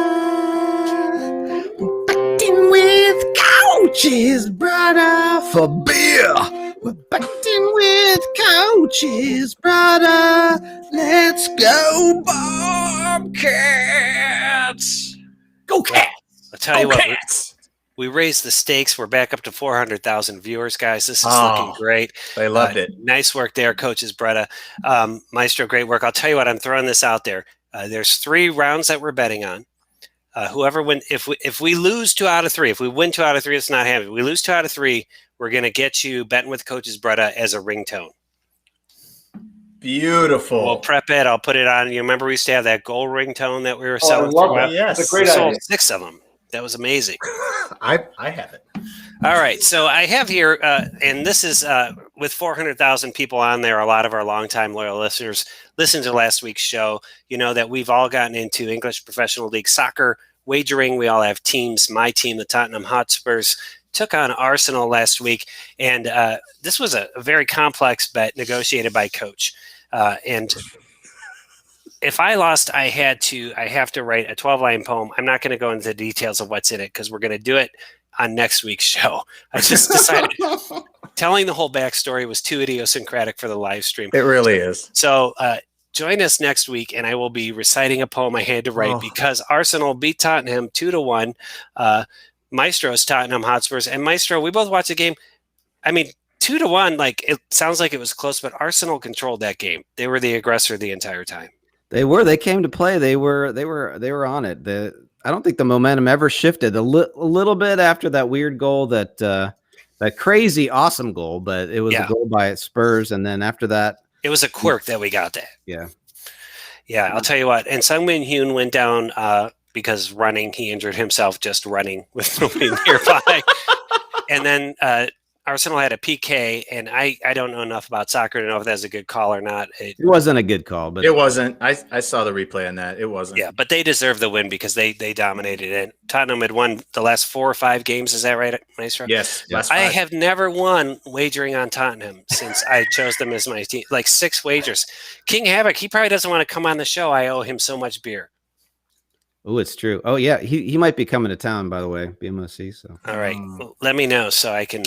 S3: We're betting with Coach's Brother for beer. We're betting with Coach's Brother. Let's go Bobcats.
S1: Go Cats.
S2: I'll tell you what. We raised the stakes. We're back up to 400,000 viewers, guys. This is looking great.
S1: They loved it.
S2: Nice work there, Coach's Brudda. Maestro, great work. I'll tell you what, I'm throwing this out there. There's 3 rounds that we're betting on. Whoever win, if we lose 2 out of 3, if we win 2 out of 3, it's not happening. If we lose 2 out of 3, we're going to get you Betting with Coach's Brudda as a ringtone.
S1: Beautiful.
S2: We'll prep it. I'll put it on. You remember we used to have that gold ringtone that we were selling?
S4: I love it. Yes. It's a great idea.
S2: We sold 6 of them. That was amazing.
S1: I have it.
S2: All right. So I have here, and this is with 400,000 people on there, a lot of our longtime loyal listeners listen to last week's show. You know that we've all gotten into English Professional League Soccer. wagering. We all have teams. My team, the Tottenham Hotspurs, took on Arsenal last week, and this was a very complex bet negotiated by Coach. And if I lost, I have to write a 12-line poem. I'm not going to go into the details of what's in it because we're going to do it on next week's show. I just decided telling the whole backstory was too idiosyncratic for the live stream.
S1: It really is.
S2: So join us next week, and I will be reciting a poem I had to write because Arsenal beat Tottenham 2-1. Maestro's Tottenham Hotspurs, and Maestro, we both watched the game. I mean, 2-1, like it sounds like it was close, but Arsenal controlled that game. They were the aggressor the entire time.
S3: They came to play. They were on it. I don't think the momentum ever shifted. A little bit after that weird goal, that crazy awesome goal, but it was a goal by Spurs, and then after that,
S2: it was a quirk that we got that.
S3: Yeah.
S2: I'll tell you what. And Sung-Min Hyun went down because he injured himself just running with nobody nearby. And then Arsenal had a PK, and I don't know enough about soccer to know if that's a good call or not.
S3: It wasn't a good call, but
S1: it wasn't. I saw the replay on that. It wasn't.
S2: Yeah, but they deserved the win because they dominated it. Tottenham had won the last 4 or 5 games. Is that right, Maestro?
S1: Yes.
S2: I have never won wagering on Tottenham since I chose them as my team. Like 6 wagers. King Havoc, he probably doesn't want to come on the show. I owe him so much beer.
S3: Oh, it's true. Oh, yeah. He might be coming to town, by the way, BMOC. So
S2: all right, let me know so I can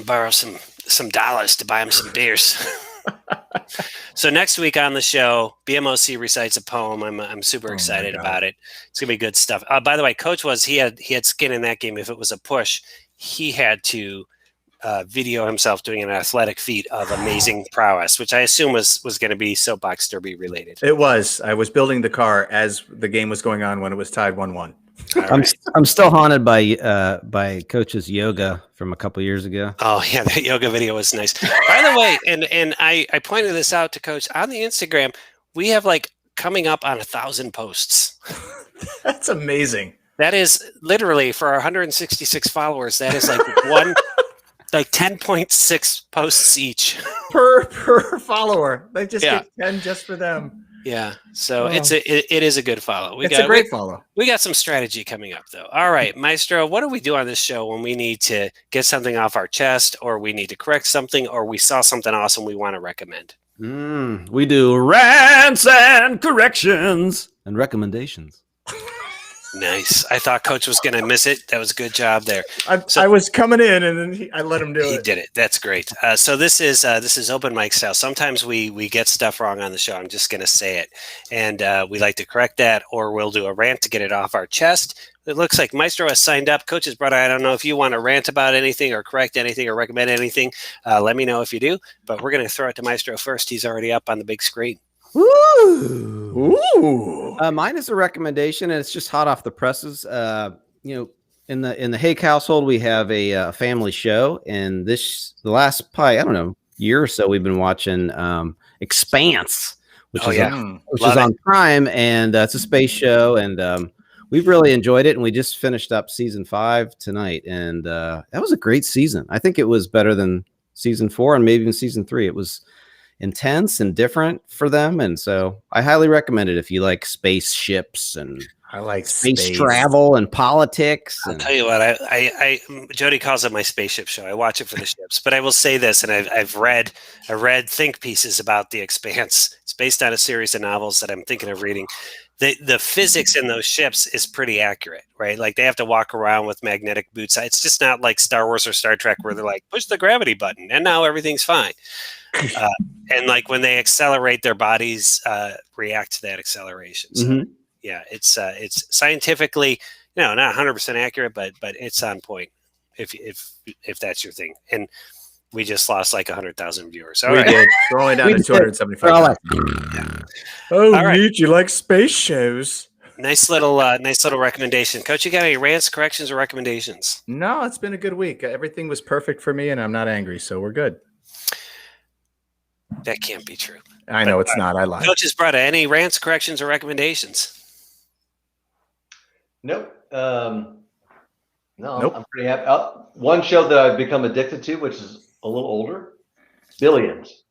S2: borrow some dollars to buy him some beers. So next week on the show, BMOC recites a poem. I'm super excited about it. It's gonna be good stuff. By the way, Coach he had skin in that game. If it was a push, he had to video himself doing an athletic feat of amazing prowess, which I assume was going to be soapbox derby related.
S1: It was. I was building the car as the game was going on when it was tied 1-1.
S3: I'm still haunted by Coach's yoga from a couple years ago.
S2: Oh yeah, that yoga video was nice. By the way, and I pointed this out to Coach on the Instagram. We have like coming up on 1,000 posts.
S1: That's amazing.
S2: That is literally for our 166 followers. That is like 10.6 posts each
S1: per follower. They just get 10 just for them.
S2: Yeah, so it is a good follow.
S1: It's a great follow.
S2: We got some strategy coming up, though. All right, Maestro, what do we do on this show when we need to get something off our chest, or we need to correct something, or we saw something awesome we want to recommend?
S3: We do rants and corrections and recommendations.
S2: Nice. I thought Coach was going to miss it. That was a good job there.
S1: I was coming in, and then I let him do it.
S2: He did it. That's great. So this is open mic style. Sometimes we get stuff wrong on the show. I'm just going to say it, and we like to correct that, or we'll do a rant to get it off our chest. It looks like Maestro has signed up. Coach's Brudda, I don't know if you want to rant about anything or correct anything or recommend anything. Let me know if you do. But we're going to throw it to Maestro first. He's already up on the big screen.
S3: Ooh. Mine is a recommendation, and it's just hot off the presses. In the Hake household, we have a family show, and the last year or so, we've been watching Expanse, which is on Prime, and it's a space show, and we've really enjoyed it. And we just finished up season 5 tonight, and that was a great season. I think it was better than season 4 and maybe even season 3. It was intense and different for them, and so I highly recommend it if you like spaceships and
S1: I like
S3: space travel and politics.
S2: I'll tell you what, I Jody calls it my spaceship show. I watch it for the ships, but I will say this, and I read think pieces about The Expanse. It's based on a series of novels that I'm thinking of reading. The physics in those ships is pretty accurate, right? Like they have to walk around with magnetic boots. It's just not like Star Wars or Star Trek where they're like, push the gravity button and now everything's fine. And like when they accelerate, their bodies react to that acceleration. So it's scientifically, not 100% accurate, but it's on point if that's your thing. And we just lost like 100,000 viewers.
S1: We did. We're only down to 275. Oh, right. Neat. You like space shows?
S2: Nice little recommendation. Coach, you got any rants, corrections, or recommendations?
S1: No, it's been a good week. Everything was perfect for me, and I'm not angry, so we're good.
S2: That can't be true.
S1: I know it's not. I lied.
S2: Coach's Brudda, any rants, corrections, or recommendations?
S4: Nope. Nope. I'm pretty happy. One show that I've become addicted to, which is a little older, Billions.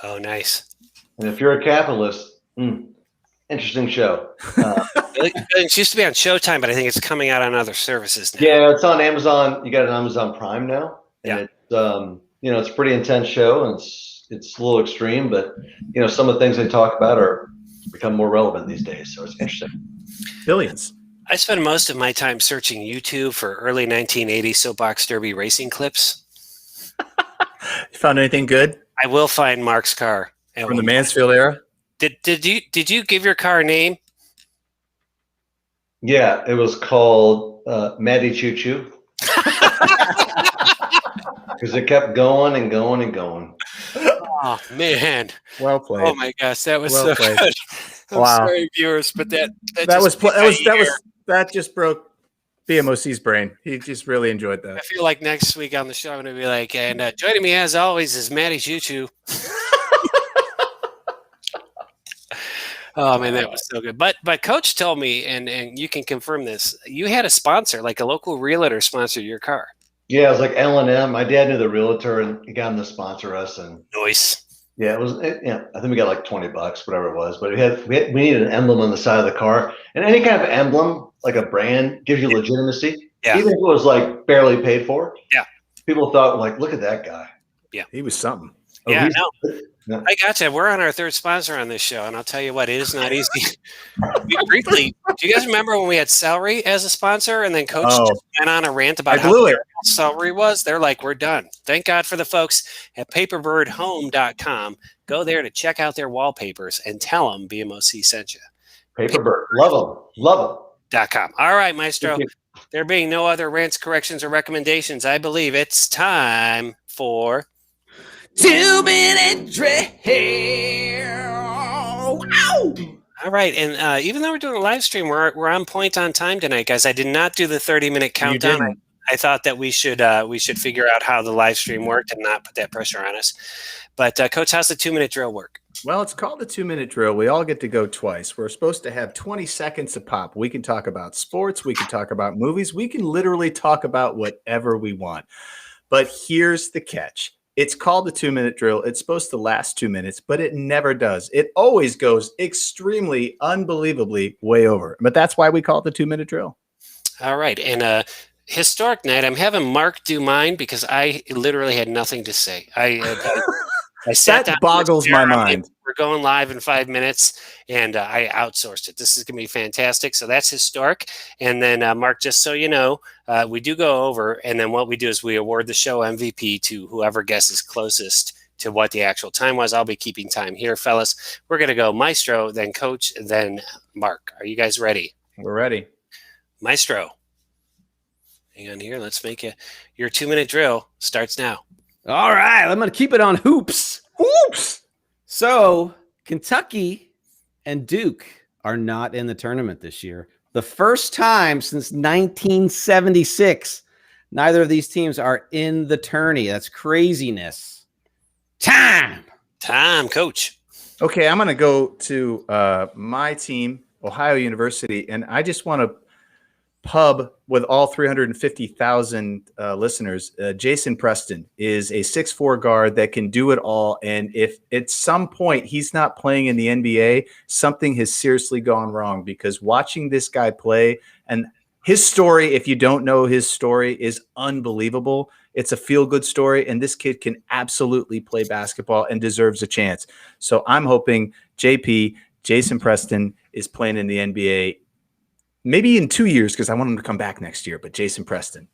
S2: Oh, nice.
S4: And if you're a capitalist, interesting show.
S2: It used to be on Showtime, but I think it's coming out on other services now.
S4: Yeah, it's on Amazon. You got it on Amazon Prime now, and
S2: Yeah.
S4: it's it's a pretty intense show, and it's a little extreme, but some of the things they talk about are become more relevant these days. So it's interesting.
S1: Billions.
S2: I spend most of my time searching YouTube for early 1980s soapbox derby racing clips.
S1: You found anything good
S2: I will find Mark's car
S1: from the Mansfield era?
S2: Did you give your car a name?
S4: Yeah, it was called Matty Choo Choo because it kept going and going and going.
S2: Oh man!
S1: Well played.
S2: Oh my gosh, that was
S1: Well
S2: so
S1: played.
S2: good. I'm
S1: Wow.
S2: sorry, viewers, but that
S1: just broke BMOC's brain. He just really enjoyed
S2: I
S1: that.
S2: feel like next week on the show I'm going to be like, and joining me as always is Matty Choo Choo. Oh man, that was so good. But Coach told me, and you can confirm this, you had a sponsor, like a local realtor sponsor your car.
S4: Yeah, it was like L&M. My dad knew the realtor, and he got him to sponsor us. And
S2: Nice.
S4: yeah, I think we got like $20, whatever it was. But we needed an emblem on the side of the car, and any kind of emblem, like a brand, gives you legitimacy.
S2: Yeah.
S4: Even if it was like barely paid for.
S2: Yeah.
S4: People thought like, look at that guy.
S1: He was something.
S2: Yeah,
S4: Yeah.
S2: I gotcha. We're on our third sponsor on this show, and I'll tell you what, it is not easy. We briefly, do you guys remember when we had Celery as a sponsor, and then Coach just went on a rant about how terrible Celery was? They're like, we're done. Thank God for the folks at paperbirdhome.com. Go there to check out their wallpapers and tell them BMOC sent you.
S4: Paperbird. Love them.
S2: .com. All right, Maestro. There being no other rants, corrections, or recommendations, I believe it's time for
S3: 2-minute drill. Wow.
S2: All right, and even though we're doing a live stream, we're on point on time tonight, guys. I did not do the 30-minute countdown. I thought that we should figure out how the live stream worked and not put that pressure on us. But Coach, how's the 2-minute drill work?
S1: Well, it's called the 2-minute drill. We all get to go twice. We're supposed to have 20 seconds a pop. We can talk about sports. We can talk about movies. We can literally talk about whatever we want. But here's the catch. It's called the 2-minute drill. It's supposed to last 2 minutes, but it never does. It always goes extremely, unbelievably way over. But that's why we call it the 2-minute drill.
S2: All right. And historic night, I'm having Mark do mine because I literally had nothing to say. I sat down.
S1: That boggles my mind.
S2: We're going live in 5 minutes, and I outsourced it. This is going to be fantastic. So that's historic. And then, Mark, just so you know, we do go over, and then what we do is we award the show MVP to whoever guesses closest to what the actual time was. I'll be keeping time here, fellas. We're going to go Maestro, then Coach, then Mark. Are you guys ready?
S1: We're ready.
S2: Maestro. Hang on here. Let's make your 2-minute drill starts now.
S3: All right, I'm going to keep it on hoops. Hoops. So Kentucky and Duke are not in the tournament this year. The first time since 1976, neither of these teams are in the tourney. That's craziness. Time,
S2: Coach.
S1: Okay, I'm going to go to my team, Ohio University, and I just want to pub with all 350,000 listeners. Jason Preston is a 6'4" guard that can do it all. And if at some point he's not playing in the NBA, something has seriously gone wrong, because watching this guy play, and his story, if you don't know his story, is unbelievable. It's a feel-good story, and this kid can absolutely play basketball and deserves a chance. So I'm hoping Jason Preston is playing in the NBA. Maybe in 2 years, because I want him to come back next year. But Jason Preston,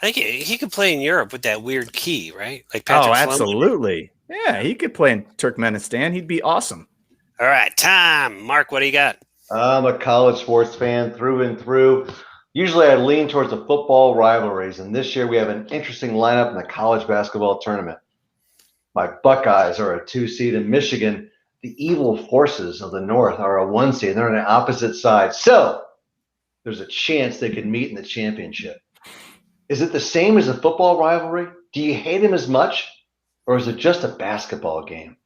S2: I think he could play in Europe with that weird key, right? Like Patrick
S1: absolutely. Yeah, he could play in Turkmenistan. He'd be awesome.
S2: All right, time. Mark, what do you got?
S4: I'm a college sports fan through and through. Usually I lean towards the football rivalries, and this year we have an interesting lineup in the college basketball tournament. My Buckeyes are a 2 seed in Michigan. The evil forces of the North are a 1 seed. They're on the opposite side. So there's a chance they could meet in the championship. Is it the same as a football rivalry? Do you hate him as much, or is it just a basketball game?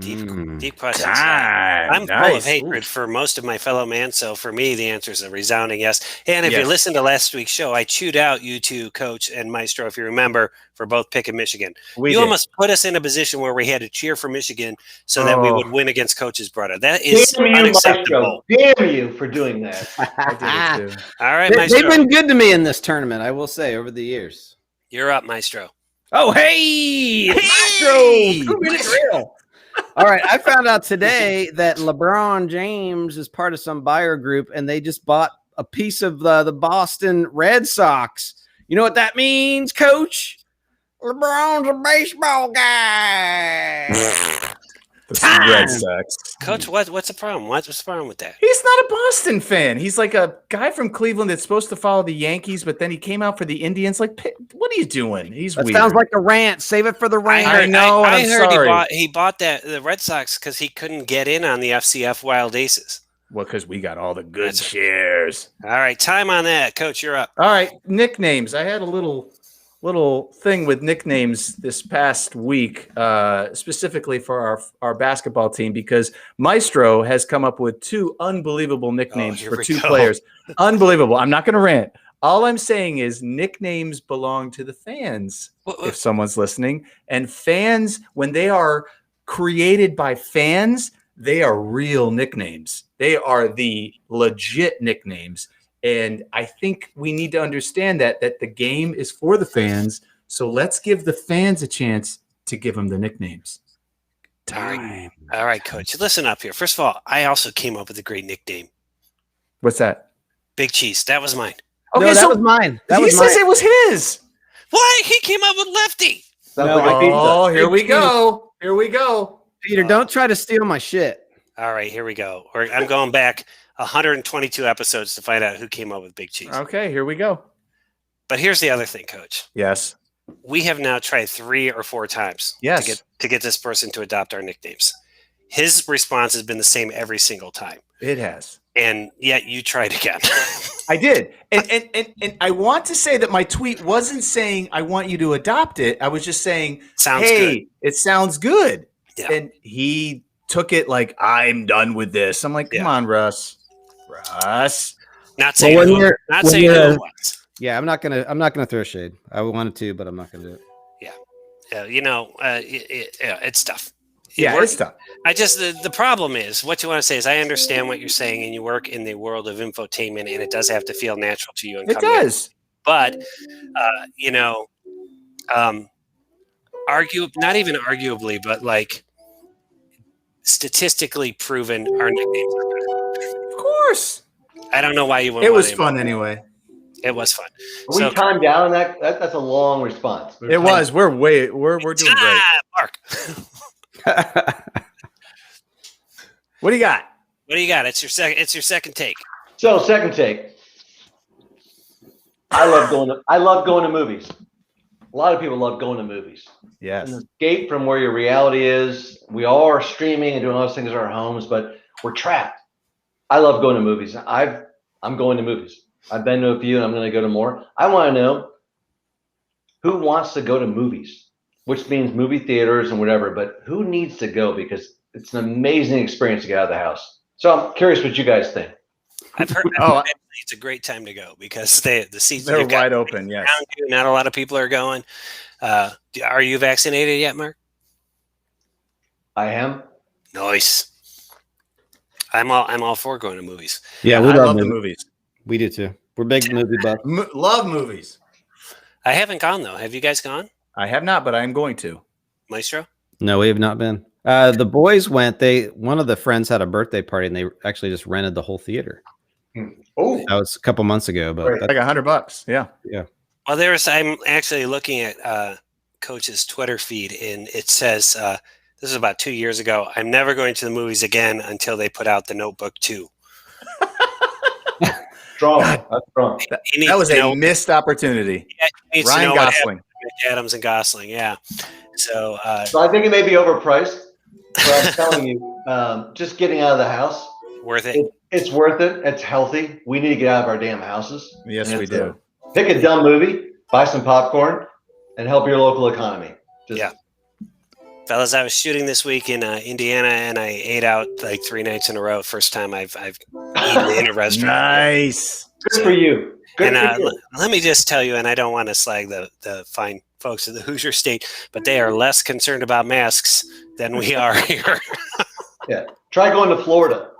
S2: Deep questions.
S1: Ah,
S2: I'm full of
S1: nice.
S2: hatred for most of my fellow man, so for me, the answer is a resounding yes. And if you
S1: Yes.
S2: listen to last week's show, I chewed out you two, Coach and Maestro, if you remember, for both picking Michigan.
S1: We
S2: You
S1: did.
S2: almost put us in a position where we had to cheer for Michigan so that we would win against Coach's Brudda. That is
S4: Damn you,
S2: unacceptable.
S4: Maestro. Damn you for doing that.
S1: I did it too.
S2: All right,
S3: They've
S2: Maestro,
S3: been good to me in this tournament, I will say, over the years.
S2: you're up, Maestro.
S3: Oh, hey!
S1: Hey!
S3: Maestro! 2 minute drill. All right, I found out today that LeBron James is part of some buyer group, and they just bought a piece of the Boston Red Sox. You know what that means, Coach? LeBron's a baseball guy.
S1: The Red Sox.
S2: Coach, what's the problem? What's the problem with that?
S1: He's not a Boston fan. He's like a guy from Cleveland that's supposed to follow the Yankees, but then he came out for the Indians. Like, what are you doing? He's
S3: That
S1: weird.
S3: sounds like a rant. Save it for the rant.
S1: I know, and
S2: I
S1: I'm
S2: heard
S1: sorry.
S2: he bought the Red Sox because he couldn't get in on the FCF Wild Aces.
S1: Well, because we got all the good
S2: That's-
S1: shares.
S2: All right, time on that, Coach. You're up.
S1: All right, nicknames. I had a little thing with nicknames this past week, specifically for our basketball team, because Maestro has come up with 2 unbelievable nicknames
S2: here
S1: for
S2: we
S1: 2
S2: go.
S1: players. Unbelievable. I'm not going to rant. All I'm saying is nicknames belong to the fans, if someone's listening. And fans, when they are created by fans, they are real nicknames. They are the legit nicknames. And I think we need to understand that the game is for the fans. So let's give the fans a chance to give them the nicknames.
S2: All right, Coach. Listen up here. First of all, I also came up with a great nickname.
S1: What's that?
S2: Big Cheese. That was mine.
S3: Okay, no, that was mine. That
S1: he
S3: was
S1: says
S3: mine.
S1: it was his.
S2: Why? He came up with Lefty.
S4: Sounds
S3: No,
S4: like a pizza.
S1: Oh, here we go. Here we go.
S3: Peter, don't try to steal my shit.
S2: All right, here we go. I'm going back 122 episodes to find out who came up with Big Cheese.
S1: Okay, here we go.
S2: But here's the other thing, Coach.
S1: Yes.
S2: We have now tried 3 or 4 times
S1: Yes.
S2: to get this person to adopt our nicknames. His response has been the same every single time.
S1: It has.
S2: And yet you tried again.
S1: I did. And I want to say that my tweet wasn't saying I want you to adopt it. I was just saying,
S2: Sounds
S1: hey,
S2: good.
S1: it sounds good.
S2: Yeah.
S1: And he took it like, I'm done with this. I'm like, come on, Russ.
S2: Not saying
S3: when
S2: who,
S3: you're-
S2: not
S3: when
S2: saying
S3: you're-
S2: who it was.
S3: Yeah, I'm not gonna throw shade. I wanted to, but I'm not gonna do it.
S2: It's tough.
S1: Yeah, it's tough.
S2: I just the problem is what you want to say is I understand what you're saying and you work in the world of infotainment and it does have to feel natural to you. And
S1: It
S2: come in.
S1: does.
S2: But not even arguably, but like statistically proven, our nicknames are good.
S1: Of course.
S2: I don't know why you wouldn't.
S1: It was
S2: want
S1: fun
S2: to-
S1: anyway.
S2: It was fun.
S4: We timed down on that. That's a long response.
S1: It was. We're doing great.
S2: Mark.
S1: What do you got?
S2: What do you got? It's your second take.
S4: So, second take. I love going to movies. A lot of people love going to movies.
S1: Yes.
S4: An escape from where your reality is. We all are streaming and doing all those things in our homes, but we're trapped. I love going to movies. I'm going to movies. I've been to a few and I'm going to go to more. I want to know who wants to go to movies, which means movie theaters and whatever, but who needs to go because it's an amazing experience to get out of the house. So I'm curious what you guys think.
S2: I've heard it's a great time to go because the seats
S1: They're
S2: you've got
S1: wide open. Yes.
S2: around you, not a lot of people are going. Are you vaccinated yet, Mark?
S4: I am.
S2: Nice. I'm all for going to movies.
S3: Yeah,
S1: I
S3: we
S1: love the movies.
S3: We do too. We're big movie buffs.
S1: Love movies.
S2: I haven't gone though. Have you guys gone,
S1: I have not, but I am going to.
S2: Maestro?
S3: No, we have not been. The boys went. One of the friends had a birthday party, and they actually just rented the whole theater.
S4: Oh,
S3: That was a couple months ago, but
S1: Like $100. Yeah.
S2: Well, I'm actually looking at Coach's Twitter feed, and it says this is about 2 years ago. I'm never going to the movies again until they put out The Notebook 2.
S4: strong. That's strong.
S1: That was a missed opportunity. Ryan Gosling.
S2: Adams and Gosling, yeah. So
S4: So I think it may be overpriced, but I'm telling you, just getting out of the house,
S2: worth it.
S4: it's worth it. It's healthy. We need to get out of our damn houses.
S1: Yes,
S4: And
S1: we
S4: so
S1: do.
S4: Pick a dumb movie, buy some popcorn, and help your local economy.
S2: Yeah. Fellas, I was shooting this week in Indiana, and I ate out like 3 nights in a row. First time I've eaten in a restaurant.
S1: Nice.
S4: Good for you. Good for you.
S2: Let me just tell you, and I don't want to slag the fine folks of the Hoosier State, but they are less concerned about masks than we are here.
S4: Yeah. Try going to Florida.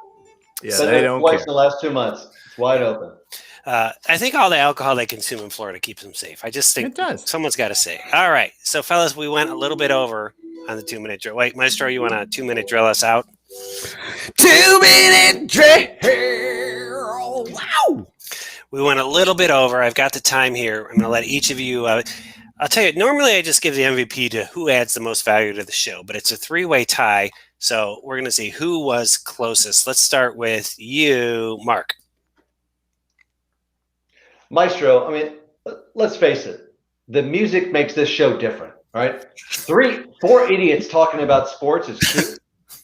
S1: Yeah, they don't
S4: twice
S1: care.
S4: in the last 2 months. It's wide open.
S2: I think all the alcohol they consume in Florida keeps them safe. I just think
S1: It does.
S2: someone's got to say it. All right. So, fellas, we went a little bit over on the 2-minute drill. Wait, Maestro, you want a 2-minute drill us out?
S3: 2-minute drill. Wow.
S2: We went a little bit over. I've got the time here. I'm going to let each of you. I'll tell you, normally I just give the MVP to who adds the most value to the show, but it's a 3-way tie. So we're going to see who was closest. Let's start with you, Mark.
S4: Maestro, I mean, let's face it. The music makes this show different, right? 4 idiots talking about sports is cute,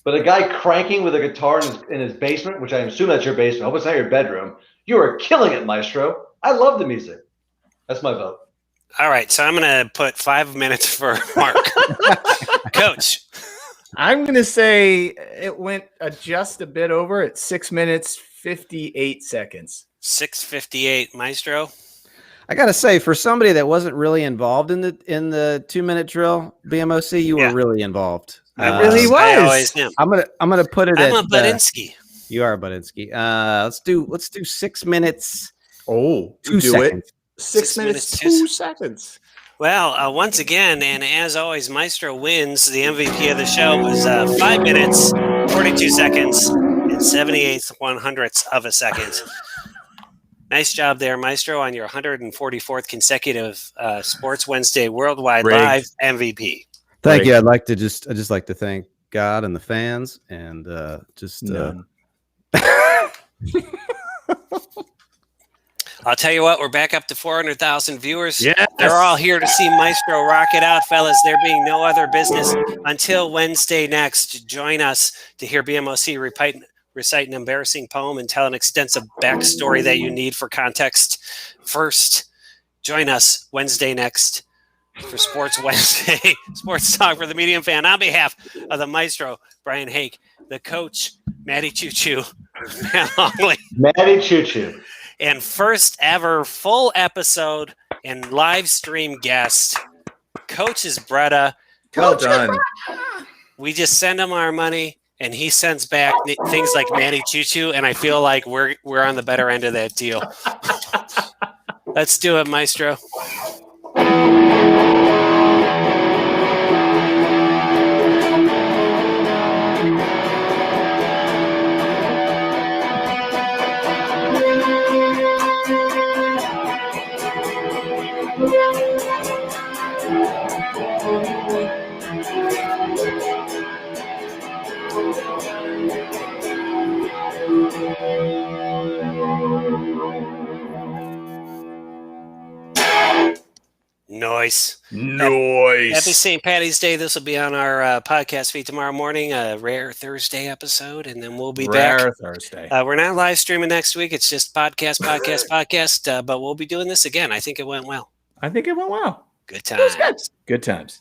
S4: but a guy cranking with a guitar in his basement, which I assume that's your basement. I hope it's not your bedroom. You are killing it, Maestro. I love the music. That's my vote.
S2: All right, so I'm going to put 5 minutes for Mark. Coach.
S1: I'm going to say it went just a bit over at 6 minutes, 58 seconds.
S2: 6:58, Maestro.
S3: I gotta say, for somebody that wasn't really involved in the 2-minute drill, BMOC, you were really involved.
S2: I really was. I always am.
S3: I'm gonna put it.
S2: I'm a Budinsky.
S3: You are a Budinsky. Let's do 6 minutes.
S1: Oh,
S3: 2 seconds.
S1: 6 minutes, 2 seconds.
S2: Well, once again, and as always, Maestro wins. The MVP of the show was 5 minutes, 42 seconds, and 78/100ths of a second. Nice job there, Maestro, on your 144th consecutive Sports Wednesday Worldwide Live MVP.
S3: Thank you. I'd just like to thank God and the fans, and
S2: I'll tell you what, we're back up to 400,000 viewers.
S1: Yes.
S2: They're all here to see Maestro rock it out, fellas. There being no other business until Wednesday next. Join us to hear BMOC recite an embarrassing poem and tell an extensive backstory that you need for context. First, join us Wednesday next for Sports Wednesday, Sports Talk for the Medium Fan. On behalf of the Maestro, Brian Hake, the coach, Matty Choo Choo, Matt Longley.
S4: Matty Choo Choo.
S2: And first ever full episode and live stream guest, Coach is Brudda.
S1: Well done.
S2: We just send him our money, and he sends back things like Matty Choo Choo, and I feel like we're on the better end of that deal. Let's do it, Maestro. Nice. Happy St. Patty's Day. This will be on our podcast feed tomorrow morning, a rare Thursday episode, and then we'll be back.
S1: Rare Thursday.
S2: We're not live streaming next week. It's just podcast, but we'll be doing this again. I think it went well.
S1: I think it went well.
S2: Good times.
S1: Good times.